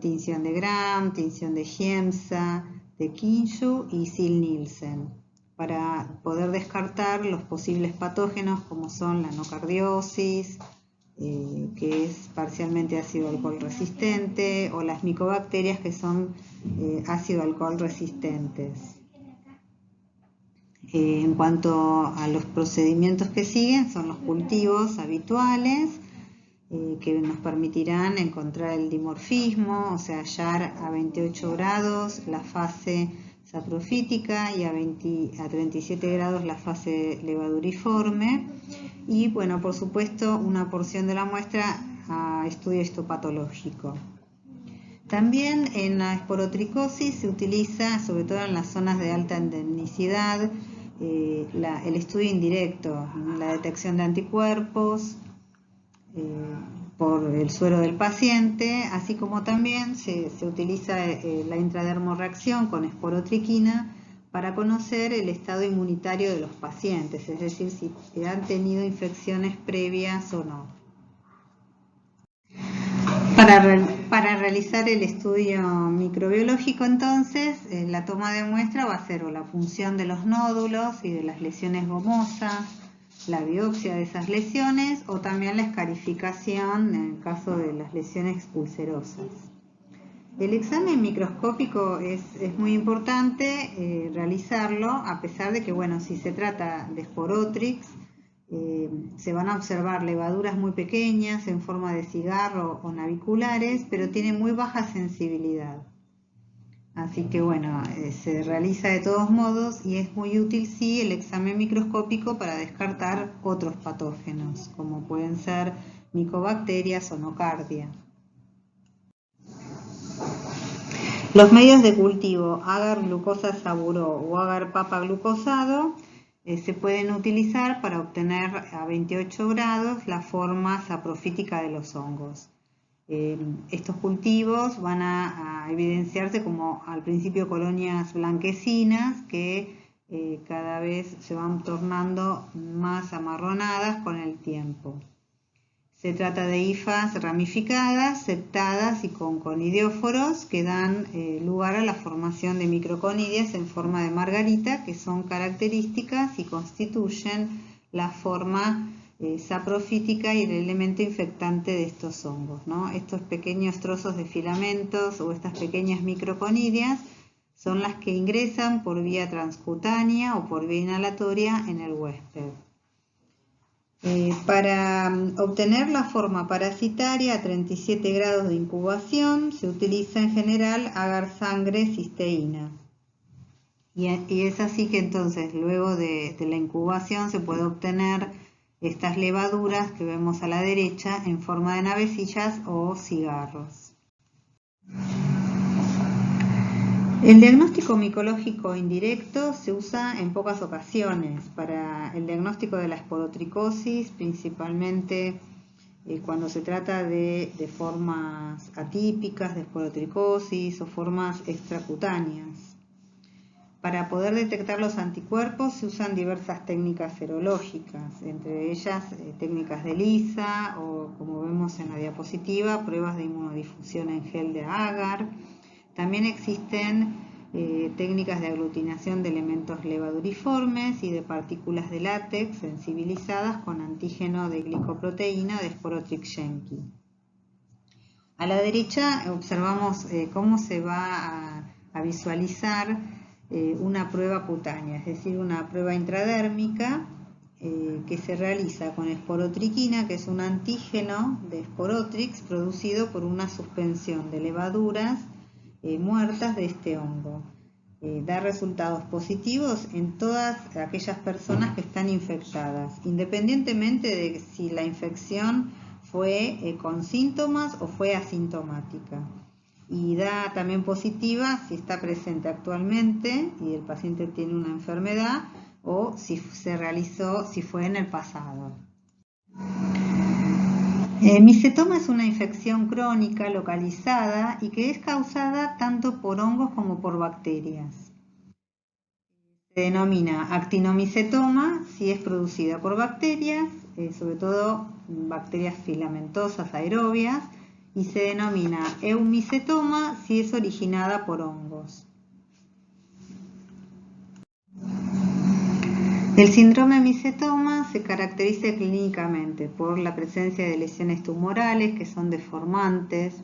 tinción de Gram, tinción de Giemsa, de Kinshu y Sil-Nielsen para poder descartar los posibles patógenos como son la nocardiosis, que es parcialmente ácido alcohol resistente, o las micobacterias que son ácido alcohol resistentes. En cuanto a los procedimientos que siguen, son los cultivos habituales, que nos permitirán encontrar el dimorfismo, o sea, hallar a 28 grados la fase saprofítica y a 37 grados la fase levaduriforme. Y bueno, por supuesto, una porción de la muestra a estudio histopatológico. También en la esporotricosis se utiliza, sobre todo en las zonas de alta endemicidad, el estudio indirecto, la detección de anticuerpos por el suero del paciente, así como también se utiliza la intradermorreacción con esporotriquina para conocer el estado inmunitario de los pacientes, es decir, si han tenido infecciones previas o no. Para realizar el estudio microbiológico, entonces, la toma de muestra va a ser o la punción de los nódulos y de las lesiones gomosas, la biopsia de esas lesiones o también la escarificación en el caso de las lesiones ulcerosas. El examen microscópico es muy importante realizarlo, a pesar de que, bueno, si se trata de Sporotrix, se van a observar levaduras muy pequeñas en forma de cigarro o naviculares, pero tiene muy baja sensibilidad. Así que bueno, se realiza de todos modos y es muy útil sí el examen microscópico para descartar otros patógenos, como pueden ser micobacterias o nocardia. Los medios de cultivo agar glucosa saburó o agar papa glucosado se pueden utilizar para obtener a 28 grados la forma saprofítica de los hongos. Estos cultivos van a evidenciarse como al principio colonias blanquecinas que cada vez se van tornando más amarronadas con el tiempo. Se trata de hifas ramificadas, septadas y con conidióforos que dan lugar a la formación de microconidias en forma de margarita, que son características y constituyen la forma saprofítica y el elemento infectante de estos hongos, ¿no? Estos pequeños trozos de filamentos o estas pequeñas microconidias son las que ingresan por vía transcutánea o por vía inhalatoria en el huésped. Para obtener la forma parasitaria a 37 grados de incubación se utiliza en general agar sangre cisteína. Y es así que entonces luego de la incubación se puede obtener estas levaduras que vemos a la derecha en forma de navecillas o cigarros. El diagnóstico micológico indirecto se usa en pocas ocasiones para el diagnóstico de la esporotricosis, principalmente cuando se trata de formas atípicas de esporotricosis o formas extracutáneas. Para poder detectar los anticuerpos se usan diversas técnicas serológicas, entre ellas técnicas de ELISA o, como vemos en la diapositiva, pruebas de inmunodifusión en gel de agar. También existen técnicas de aglutinación de elementos levaduriformes y de partículas de látex sensibilizadas con antígeno de glicoproteína de Sporotrix-Schenki. A la derecha observamos cómo se va a visualizar una prueba cutánea, es decir, una prueba intradérmica que se realiza con esporotriquina, que es un antígeno de Sporotrix producido por una suspensión de levaduras muertas de este hongo. Da resultados positivos en todas aquellas personas que están infectadas, independientemente de si la infección fue con síntomas o fue asintomática. Y da también positiva si está presente actualmente y el paciente tiene una enfermedad o si se realizó, si fue en el pasado. Micetoma es una infección crónica localizada y que es causada tanto por hongos como por bacterias. Se denomina actinomicetoma si es producida por bacterias, sobre todo bacterias filamentosas aerobias, y se denomina eumicetoma si es originada por hongos. El síndrome micetoma se caracteriza clínicamente por la presencia de lesiones tumorales que son deformantes,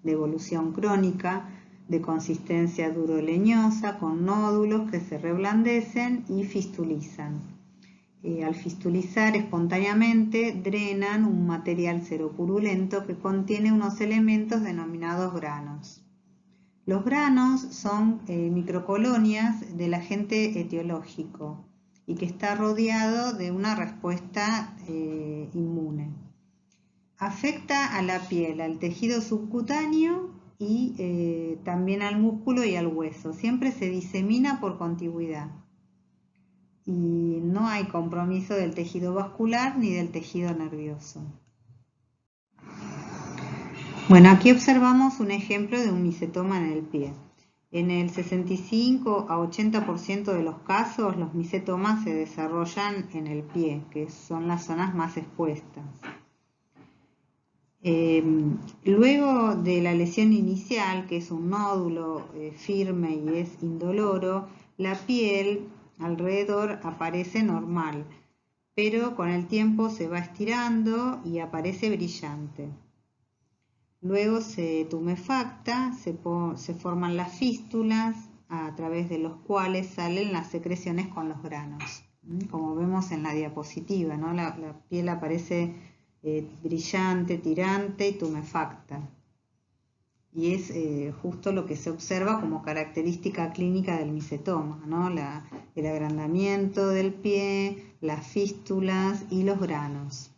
de evolución crónica, de consistencia duro-leñosa, con nódulos que se reblandecen y fistulizan. Al fistulizar espontáneamente drenan un material seropurulento que contiene unos elementos denominados granos. Los granos son microcolonias del agente etiológico y que está rodeado de una respuesta inmune. Afecta a la piel, al tejido subcutáneo y también al músculo y al hueso. Siempre se disemina por contigüidad y no hay compromiso del tejido vascular ni del tejido nervioso. Bueno, aquí observamos un ejemplo de un micetoma en el pie. En el 65 a 80% de los casos, los micetomas se desarrollan en el pie, que son las zonas más expuestas. Luego de la lesión inicial, que es un nódulo firme y es indoloro, la piel alrededor aparece normal, pero con el tiempo se va estirando y aparece brillante. Luego se tumefacta, se forman las fístulas a través de los cuales salen las secreciones con los granos. Como vemos en la diapositiva, ¿no? La piel aparece brillante, tirante y tumefacta. Y es justo lo que se observa como característica clínica del micetoma, ¿no? El agrandamiento del pie, las fístulas y los granos.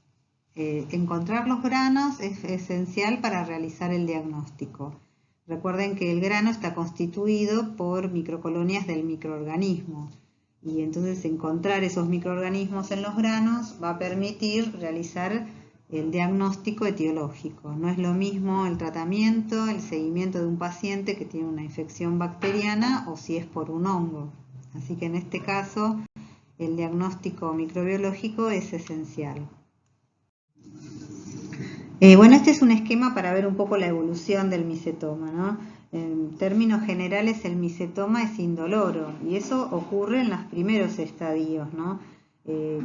Encontrar los granos es esencial para realizar el diagnóstico. Recuerden que el grano está constituido por microcolonias del microorganismo y entonces encontrar esos microorganismos en los granos va a permitir realizar el diagnóstico etiológico. No es lo mismo el tratamiento, el seguimiento de un paciente que tiene una infección bacteriana o si es por un hongo. Así que en este caso el diagnóstico microbiológico es esencial. Bueno, este es un esquema para ver un poco la evolución del micetoma, ¿no? En términos generales, el micetoma es indoloro y eso ocurre en los primeros estadios, ¿no?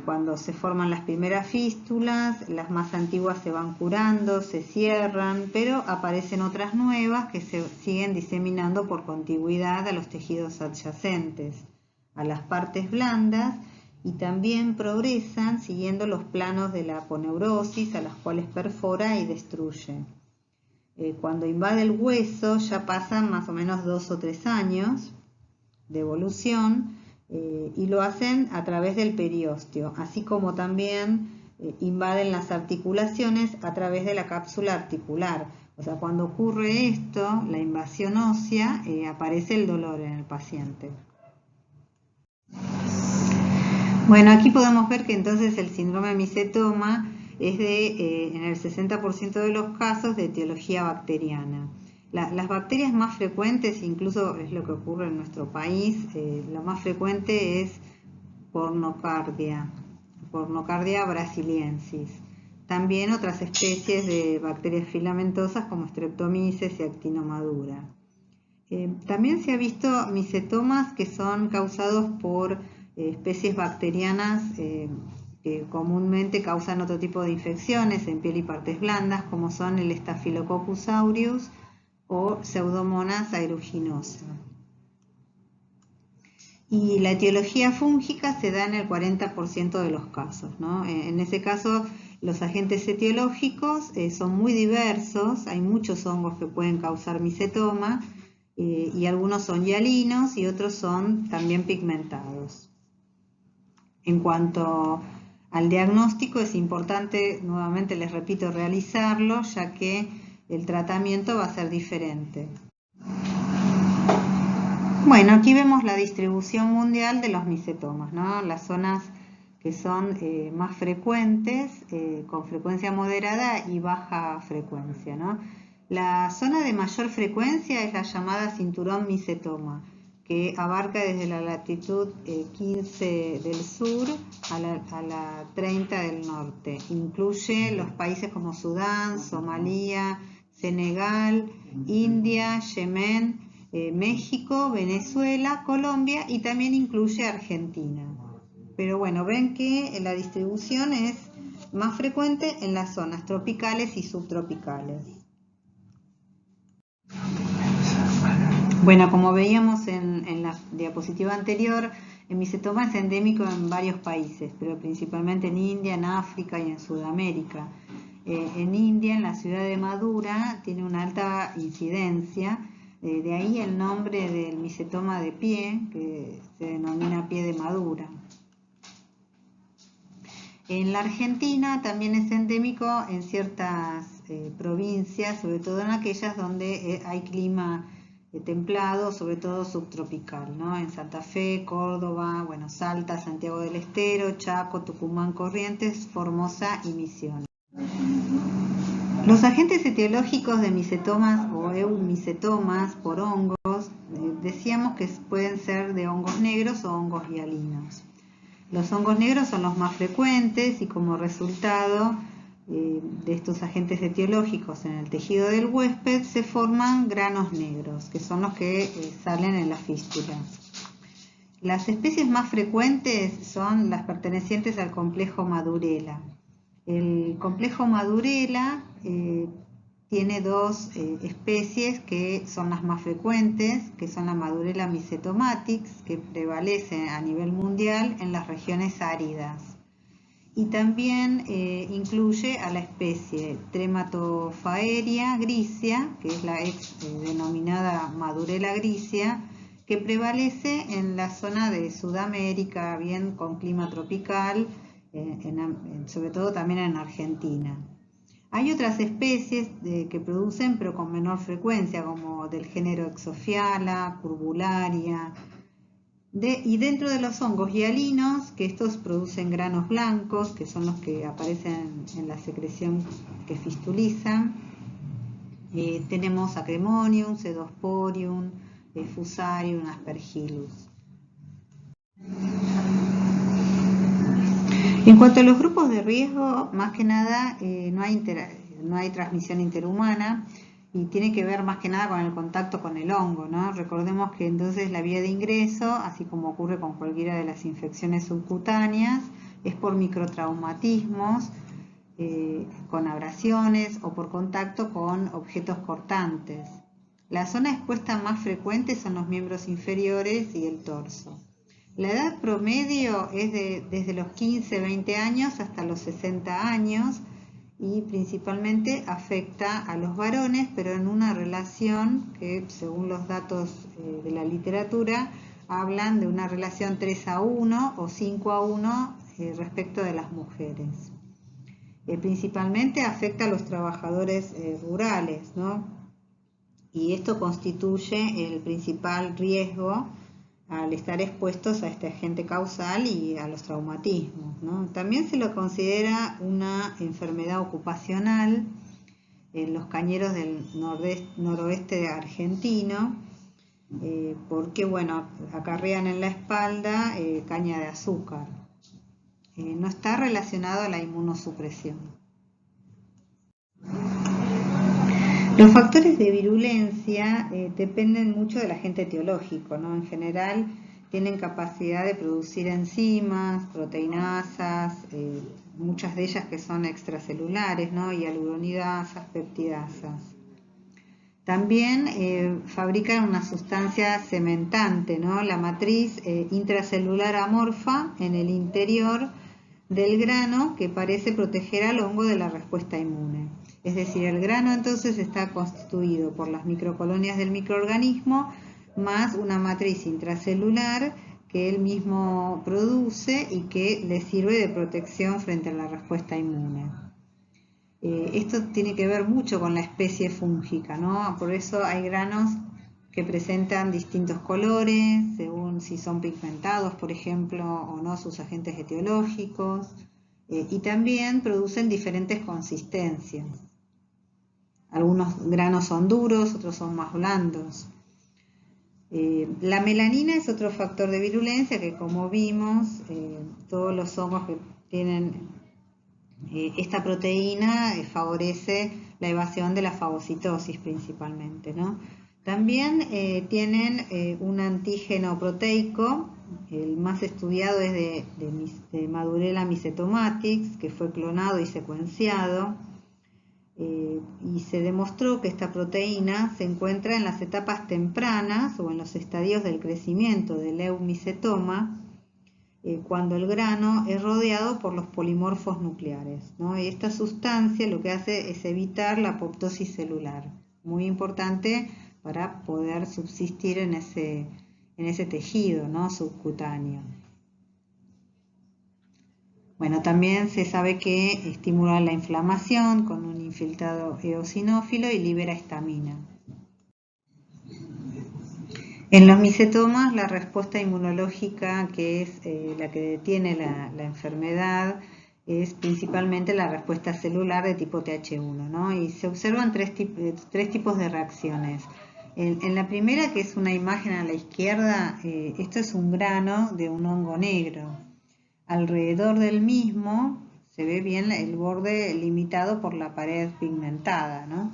Cuando se forman las primeras fístulas, las más antiguas se van curando, se cierran, pero aparecen otras nuevas que se siguen diseminando por contigüidad a los tejidos adyacentes, a las partes blandas, y también progresan siguiendo los planos de la aponeurosis a las cuales perfora y destruye. Cuando invade el hueso ya pasan más o menos 2 o 3 años de evolución y lo hacen a través del periósteo, así como también invaden las articulaciones a través de la cápsula articular, O sea, cuando ocurre esto, la invasión ósea, aparece el dolor en el paciente. Bueno, aquí podemos ver que entonces el síndrome de micetoma es en el 60% de los casos de etiología bacteriana. Las bacterias más frecuentes, incluso es lo que ocurre en nuestro país, lo más frecuente es Pornocardia brasiliensis. También otras especies de bacterias filamentosas como Streptomyces y Actinomadura. También se ha visto micetomas que son causados por especies bacterianas que comúnmente causan otro tipo de infecciones en piel y partes blandas, como son el Staphylococcus aureus o Pseudomonas aeruginosa. Y la etiología fúngica se da en el 40% de los casos, ¿no? En ese caso, los agentes etiológicos son muy diversos, hay muchos hongos que pueden causar micetoma, y algunos son hialinos y otros son también pigmentados. En cuanto al diagnóstico, es importante, nuevamente les repito, realizarlo, ya que el tratamiento va a ser diferente. Bueno, aquí vemos la distribución mundial de los micetomas, ¿no? Las zonas que son más frecuentes, con frecuencia moderada y baja frecuencia, ¿no? La zona de mayor frecuencia es la llamada cinturón micetoma, que abarca desde la latitud 15 del sur a la 30 del norte. Incluye los países como Sudán, Somalia, Senegal, India, Yemen, México, Venezuela, Colombia y también incluye Argentina. Pero bueno, ven que la distribución es más frecuente en las zonas tropicales y subtropicales. Bueno, como veíamos en la diapositiva anterior, el micetoma es endémico en varios países, pero principalmente en India, en África y en Sudamérica. En India, en la ciudad de Madura, tiene una alta incidencia, de ahí el nombre del micetoma de pie, que se denomina pie de Madura. En la Argentina también es endémico en ciertas provincias, sobre todo en aquellas donde hay clima templado, sobre todo subtropical, ¿no? En Santa Fe, Córdoba, bueno, Salta, Santiago del Estero, Chaco, Tucumán, Corrientes, Formosa y Misiones. Los agentes etiológicos de micetomas o eumicetomas por hongos, decíamos que pueden ser de hongos negros o hongos hialinos. Los hongos negros son los más frecuentes y como resultado de estos agentes etiológicos en el tejido del huésped se forman granos negros, que son los que salen en las fístulas. Las especies más frecuentes son las pertenecientes al complejo Madurella. El complejo Madurella tiene dos especies que son las más frecuentes, que son la Madurella mycetomatix, que prevalece a nivel mundial en las regiones áridas. Y también incluye a la especie Trematophaeria gricia, que es la denominada Madurella gricia, que prevalece en la zona de Sudamérica, bien con clima tropical, sobre todo también en Argentina. Hay otras especies que producen, pero con menor frecuencia, como del género Exophiala, Curbularia. Y dentro de los hongos hialinos, que estos producen granos blancos, que son los que aparecen en la secreción que fistulizan, tenemos Acremonium, Pseudosporium, Fusarium, Aspergillus. En cuanto a los grupos de riesgo, más que nada no hay transmisión interhumana y tiene que ver más que nada con el contacto con el hongo, ¿no? Recordemos que entonces la vía de ingreso, así como ocurre con cualquiera de las infecciones subcutáneas, es por microtraumatismos, con abrasiones o por contacto con objetos cortantes. La zona expuesta más frecuente son los miembros inferiores y el torso. La edad promedio es desde los 15-20 años hasta los 60 años y principalmente afecta a los varones, pero en una relación que, según los datos de la literatura, hablan de una relación 3:1 o 5:1 respecto de las mujeres. Principalmente afecta a los trabajadores rurales, ¿no? Y esto constituye el principal riesgo al estar expuestos a este agente causal y a los traumatismos, ¿no? También se lo considera una enfermedad ocupacional en los cañeros del noroeste argentino, porque bueno, acarrean en la espalda caña de azúcar. No está relacionado a la inmunosupresión. Los factores de virulencia dependen mucho del agente etiológico, ¿no? En general tienen capacidad de producir enzimas, proteinasas, muchas de ellas que son extracelulares, ¿no? Hialuronidasas, peptidasas. También fabrican una sustancia cementante, ¿no? La matriz intracelular amorfa en el interior del grano que parece proteger al hongo de la respuesta inmune. Es decir, el grano entonces está constituido por las microcolonias del microorganismo más una matriz intracelular que él mismo produce y que le sirve de protección frente a la respuesta inmune. Esto tiene que ver mucho con la especie fúngica, ¿no? Por eso hay granos que presentan distintos colores, según si son pigmentados, por ejemplo, o no sus agentes etiológicos, y también producen diferentes consistencias. Algunos granos son duros, otros son más blandos. La melanina es otro factor de virulencia que, como vimos, todos los hongos que tienen esta proteína favorece la evasión de la fagocitosis principalmente, ¿no? También tienen un antígeno proteico, el más estudiado es de Madurella mycetomatix, que fue clonado y secuenciado, y se demostró que esta proteína se encuentra en las etapas tempranas o en los estadios del crecimiento del eumicetoma, cuando el grano es rodeado por los polimorfos nucleares, ¿no? Y esta sustancia lo que hace es evitar la apoptosis celular, muy importante para poder subsistir en ese tejido, ¿no? Subcutáneo. Bueno, también se sabe que estimula la inflamación con un infiltrado eosinófilo y libera histamina. En los micetomas, la respuesta inmunológica, que es la que detiene la enfermedad, es principalmente la respuesta celular de tipo Th1, ¿no? Y se observan tres tipos de reacciones. En la primera, que es una imagen a la izquierda, esto es un grano de un hongo negro. Alrededor del mismo se ve bien el borde limitado por la pared pigmentada, ¿no?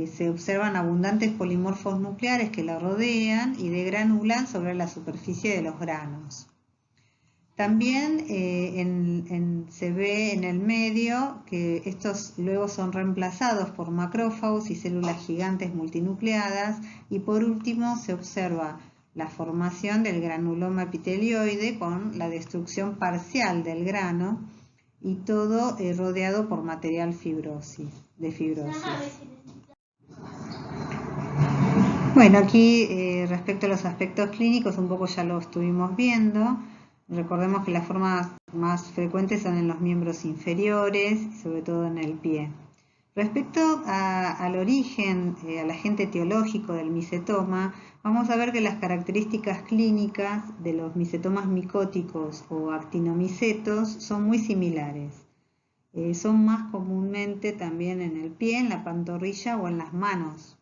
Se observan abundantes polimorfos nucleares que la rodean y degranulan sobre la superficie de los granos. También se ve en el medio que estos luego son reemplazados por macrófagos y células gigantes multinucleadas, y por último se observa la formación del granuloma epitelioide con la destrucción parcial del grano y todo rodeado por material de fibrosis. Bueno, aquí respecto a los aspectos clínicos un poco ya lo estuvimos viendo. Recordemos que las formas más frecuentes son en los miembros inferiores y sobre todo en el pie. Respecto al origen, al agente etiológico del micetoma, vamos a ver que las características clínicas de los micetomas micóticos o actinomicetos son muy similares. Son más comúnmente también en el pie, en la pantorrilla o en las manos.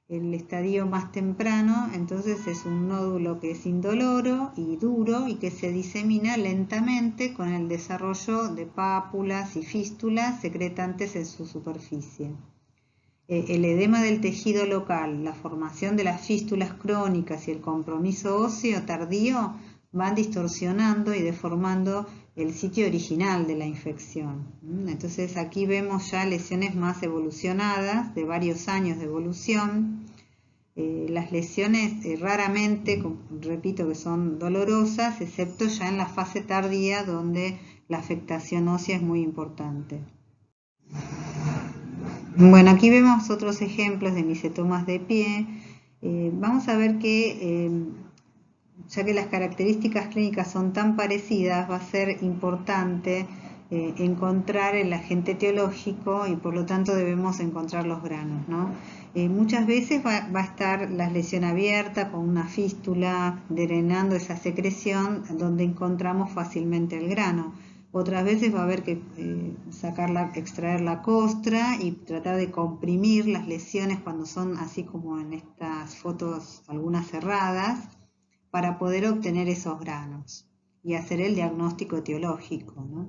El estadio más temprano, entonces, es un nódulo que es indoloro y duro y que se disemina lentamente con el desarrollo de pápulas y fístulas secretantes en su superficie. El edema del tejido local, la formación de las fístulas crónicas y el compromiso óseo tardío van distorsionando y deformando el sitio original de la infección. Entonces aquí vemos ya lesiones más evolucionadas, de varios años de evolución. Las lesiones raramente, repito, que son dolorosas, excepto ya en la fase tardía donde la afectación ósea es muy importante. Bueno, aquí vemos otros ejemplos de micetomas de pie. Vamos a ver que ya que las características clínicas son tan parecidas, va a ser importante encontrar el agente etiológico y por lo tanto debemos encontrar los granos, ¿no? Muchas veces va a estar la lesión abierta con una fístula drenando esa secreción donde encontramos fácilmente el grano. Otras veces va a haber que extraer la costra y tratar de comprimir las lesiones cuando son así como en estas fotos, algunas cerradas, para poder obtener esos granos y hacer el diagnóstico etiológico, ¿no?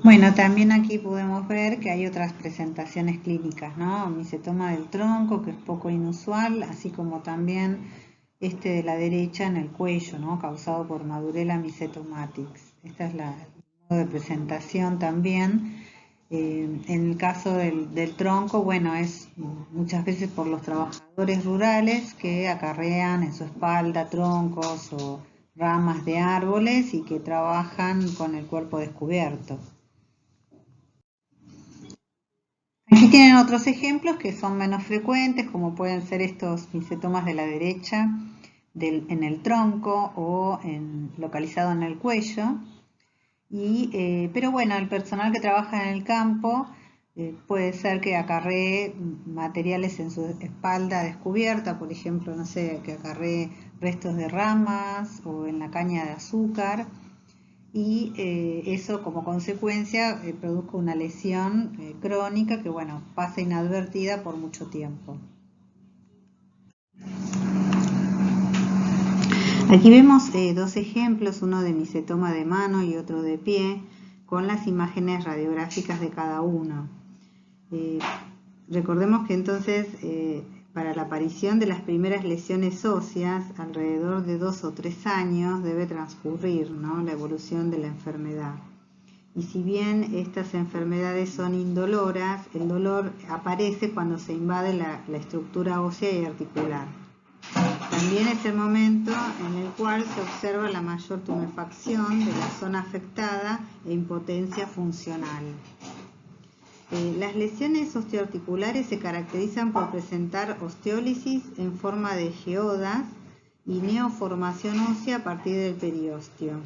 Bueno, también aquí podemos ver que hay otras presentaciones clínicas, ¿no? Micetoma del tronco, que es poco inusual, así como también este de la derecha en el cuello, ¿no? Causado por Madurella mycetomatix. Esta es la modo de presentación también. En el caso del tronco, bueno, es muchas veces por los trabajadores rurales que acarrean en su espalda troncos o ramas de árboles y que trabajan con el cuerpo descubierto. Aquí tienen otros ejemplos que son menos frecuentes, como pueden ser estos micetomas de la derecha en el tronco o localizado en el cuello. Pero bueno, el personal que trabaja en el campo puede ser que acarree materiales en su espalda descubierta, por ejemplo, no sé, que acarree restos de ramas o en la caña de azúcar, y eso como consecuencia produzca una lesión crónica que, bueno, pasa inadvertida por mucho tiempo. Aquí vemos dos ejemplos, uno de micetoma de mano y otro de pie, con las imágenes radiográficas de cada uno. Recordemos que entonces para la aparición de las primeras lesiones óseas, alrededor de 2 o 3 años debe transcurrir, ¿no?, la evolución de la enfermedad. Y si bien estas enfermedades son indoloras, el dolor aparece cuando se invade la estructura ósea y articular. También es el momento en el cual se observa la mayor tumefacción de la zona afectada e impotencia funcional. Las lesiones osteoarticulares se caracterizan por presentar osteólisis en forma de geodas y neoformación ósea a partir del periósteo.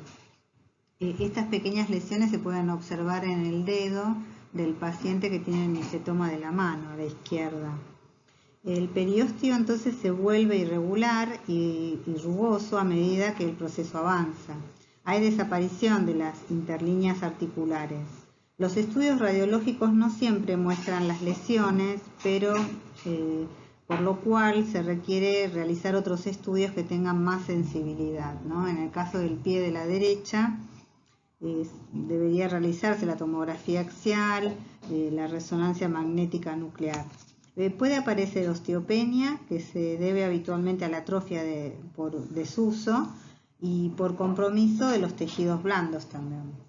Estas pequeñas lesiones se pueden observar en el dedo del paciente que tiene el micetoma de la mano, a la izquierda. El periósteo entonces se vuelve irregular y rugoso a medida que el proceso avanza. Hay desaparición de las interlíneas articulares. Los estudios radiológicos no siempre muestran las lesiones, pero por lo cual se requiere realizar otros estudios que tengan más sensibilidad, ¿no? En el caso del pie de la derecha, debería realizarse la tomografía axial, la resonancia magnética nuclear. Puede aparecer osteopenia, que se debe habitualmente a la atrofia por desuso y por compromiso de los tejidos blandos también.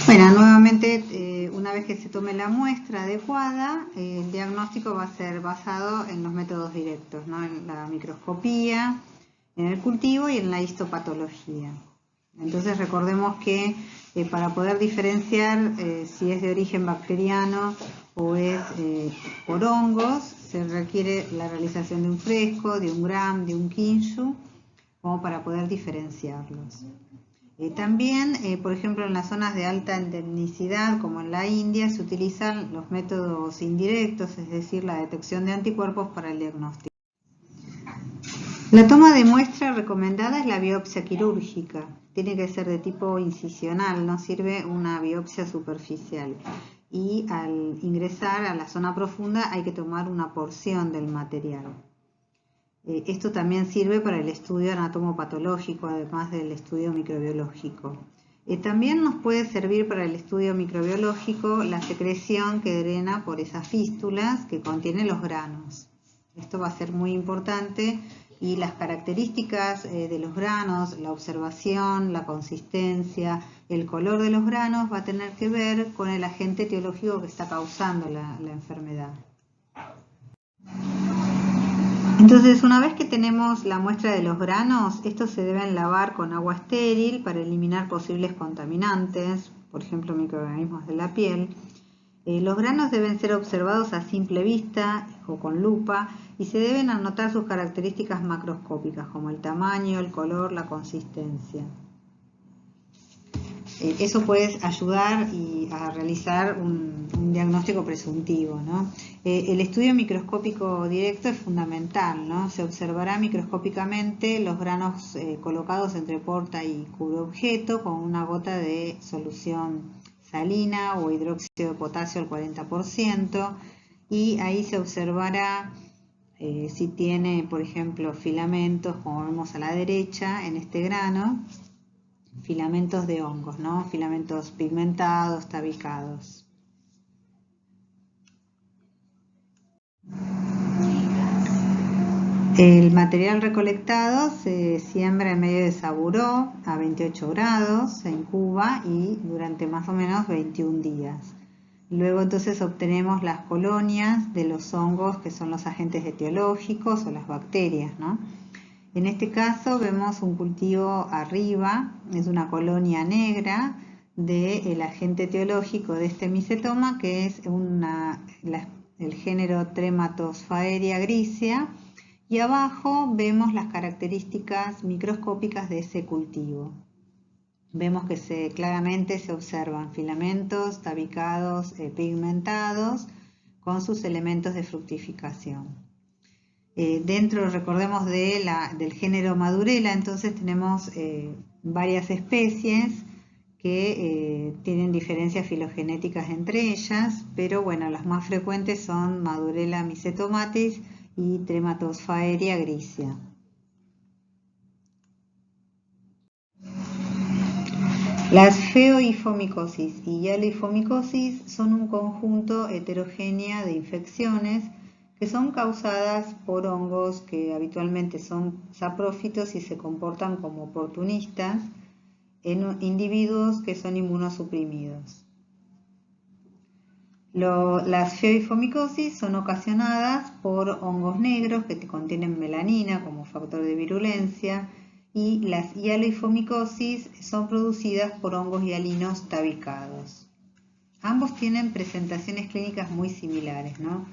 Bueno, nuevamente, una vez que se tome la muestra adecuada, el diagnóstico va a ser basado en los métodos directos, ¿no?, en la microscopía, en el cultivo y en la histopatología. Entonces recordemos que para poder diferenciar si es de origen bacteriano o es por hongos, se requiere la realización de un fresco, de un Gram, de un Kinshu, como para poder diferenciarlos. También, por ejemplo, en las zonas de alta endemicidad, como en la India, se utilizan los métodos indirectos, es decir, la detección de anticuerpos para el diagnóstico. La toma de muestra recomendada es la biopsia quirúrgica. Tiene que ser de tipo incisional, no sirve una biopsia superficial. Y al ingresar a la zona profunda hay que tomar una porción del material. Esto también sirve para el estudio anatomopatológico, además del estudio microbiológico. También nos puede servir para el estudio microbiológico la secreción que drena por esas fístulas que contienen los granos. Esto va a ser muy importante y las características de los granos, la observación, la consistencia, el color de los granos va a tener que ver con el agente etiológico que está causando la enfermedad. Entonces, una vez que tenemos la muestra de los granos, estos se deben lavar con agua estéril para eliminar posibles contaminantes, por ejemplo, microorganismos de la piel. Los granos deben ser observados a simple vista o con lupa y se deben anotar sus características macroscópicas como el tamaño, el color, la consistencia. Eso puede ayudar a realizar un diagnóstico presuntivo, ¿no? El estudio microscópico directo es fundamental, ¿no? Se observará microscópicamente los granos colocados entre porta y cubreobjeto con una gota de solución salina o hidróxido de potasio al 40%, y ahí se observará si tiene, por ejemplo, filamentos, como vemos a la derecha en este grano, filamentos de hongos, ¿no? Filamentos pigmentados, tabicados. El material recolectado se siembra en medio de saburó a 28 grados, se incuba y durante más o menos 21 días. Luego entonces obtenemos las colonias de los hongos que son los agentes etiológicos o las bacterias, ¿no? En este caso vemos un cultivo arriba, es una colonia negra del agente etiológico de este micetoma, que es el género Trematosfaeria grisea, y abajo vemos las características microscópicas de ese cultivo. Vemos que claramente se observan filamentos tabicados, pigmentados, con sus elementos de fructificación. Dentro, recordemos, del género Madurella, entonces tenemos varias especies que tienen diferencias filogenéticas entre ellas, pero bueno, las más frecuentes son Madurella mycetomatis y Trematosfaeria grisea. Las feohifomicosis y hialohifomicosis son un conjunto heterogéneo de infecciones que son causadas por hongos que habitualmente son saprófitos y se comportan como oportunistas en individuos que son inmunosuprimidos. Las feohifomicosis son ocasionadas por hongos negros que contienen melanina como factor de virulencia, y las hialohifomicosis son producidas por hongos hialinos tabicados. Ambos tienen presentaciones clínicas muy similares, ¿no?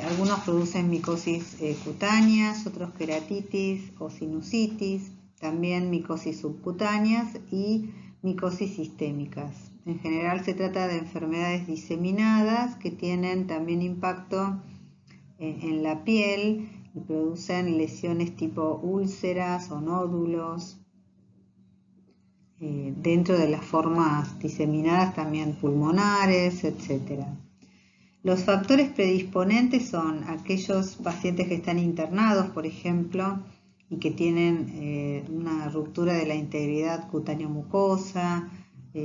Algunos producen micosis cutáneas, otros queratitis o sinusitis, también micosis subcutáneas y micosis sistémicas. En general se trata de enfermedades diseminadas que tienen también impacto en la piel y producen lesiones tipo úlceras o nódulos. Dentro de las formas diseminadas también pulmonares, etc. Los factores predisponentes son aquellos pacientes que están internados, por ejemplo, y que tienen una ruptura de la integridad cutáneo-mucosa,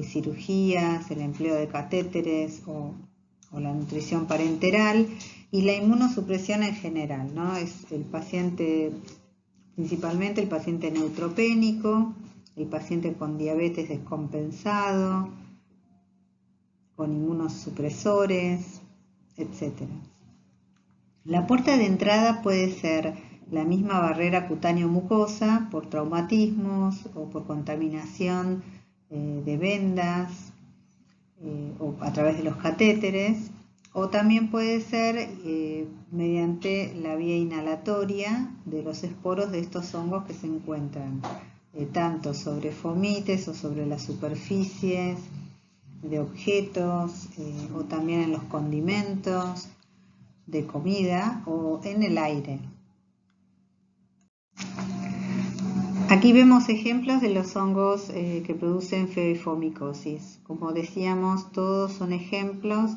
cirugías, el empleo de catéteres o la nutrición parenteral, y la inmunosupresión en general, ¿no? Es el paciente, principalmente el paciente neutropénico, el paciente con diabetes descompensado, con inmunosupresores, etc. La puerta de entrada puede ser la misma barrera cutáneo-mucosa por traumatismos o por contaminación de vendas o a través de los catéteres, o también puede ser mediante la vía inhalatoria de los esporos de estos hongos que se encuentran tanto sobre fomites o sobre las superficies de objetos o también en los condimentos de comida o en el aire. Aquí vemos ejemplos de los hongos que producen feohifomicosis. Como decíamos, todos son ejemplos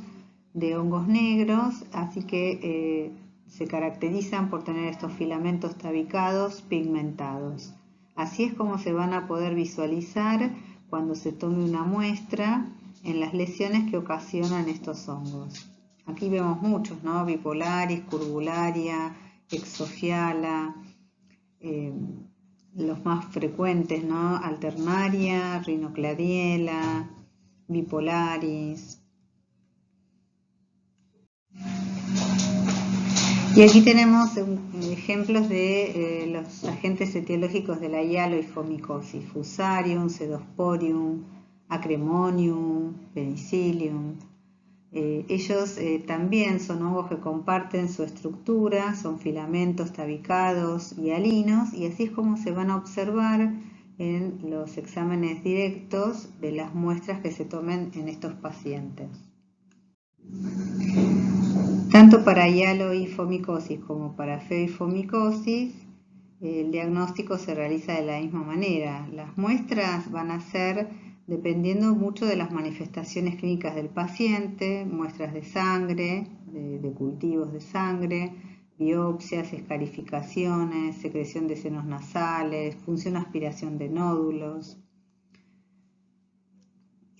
de hongos negros, así que se caracterizan por tener estos filamentos tabicados pigmentados. Así es como se van a poder visualizar cuando se tome una muestra en las lesiones que ocasionan estos hongos. Aquí vemos muchos, ¿no? Bipolaris, Curbularia, Exofiala, los más frecuentes, ¿no? Alternaria, Rhinocladiela, Bipolaris. Y aquí tenemos ejemplos de los agentes etiológicos de la hialohifomicosis: Fusarium, Pseudosporium, Acremonium, Penicillium. Ellos también son hongos que comparten su estructura, son filamentos tabicados y alinos, y así es como se van a observar en los exámenes directos de las muestras que se tomen en estos pacientes. Tanto para hialoifomicosis como para feoifomicosis, el diagnóstico se realiza de la misma manera. Las muestras van a ser dependiendo mucho de las manifestaciones clínicas del paciente, muestras de sangre, de cultivos de sangre, biopsias, escarificaciones, secreción de senos nasales, función aspiración de nódulos.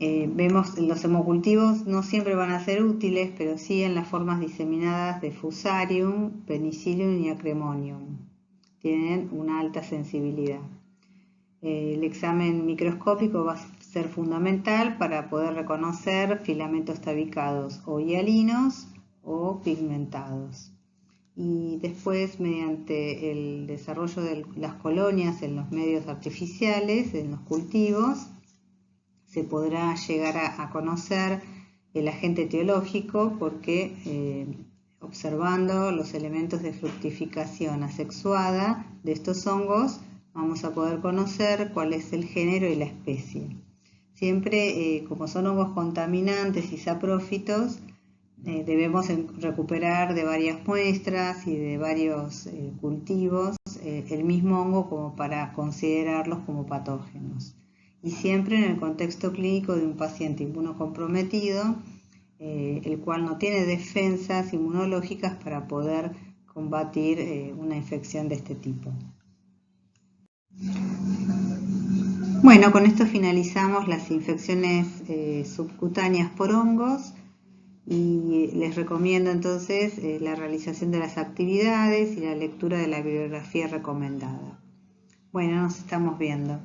Vemos los hemocultivos no siempre van a ser útiles, pero sí en las formas diseminadas de Fusarium, Penicillium y Acremonium. Tienen una alta sensibilidad. El examen microscópico va a ser fundamental para poder reconocer filamentos tabicados o hialinos o pigmentados. Y después, mediante el desarrollo de las colonias en los medios artificiales, en los cultivos, se podrá llegar a conocer el agente etiológico porque observando los elementos de fructificación asexuada de estos hongos vamos a poder conocer cuál es el género y la especie. Siempre, como son hongos contaminantes y saprófitos, debemos recuperar de varias muestras y de varios cultivos el mismo hongo como para considerarlos como patógenos. Y siempre en el contexto clínico de un paciente inmunocomprometido, el cual no tiene defensas inmunológicas para poder combatir una infección de este tipo. Bueno, con esto finalizamos las infecciones subcutáneas por hongos y les recomiendo entonces la realización de las actividades y la lectura de la bibliografía recomendada. Bueno, nos estamos viendo.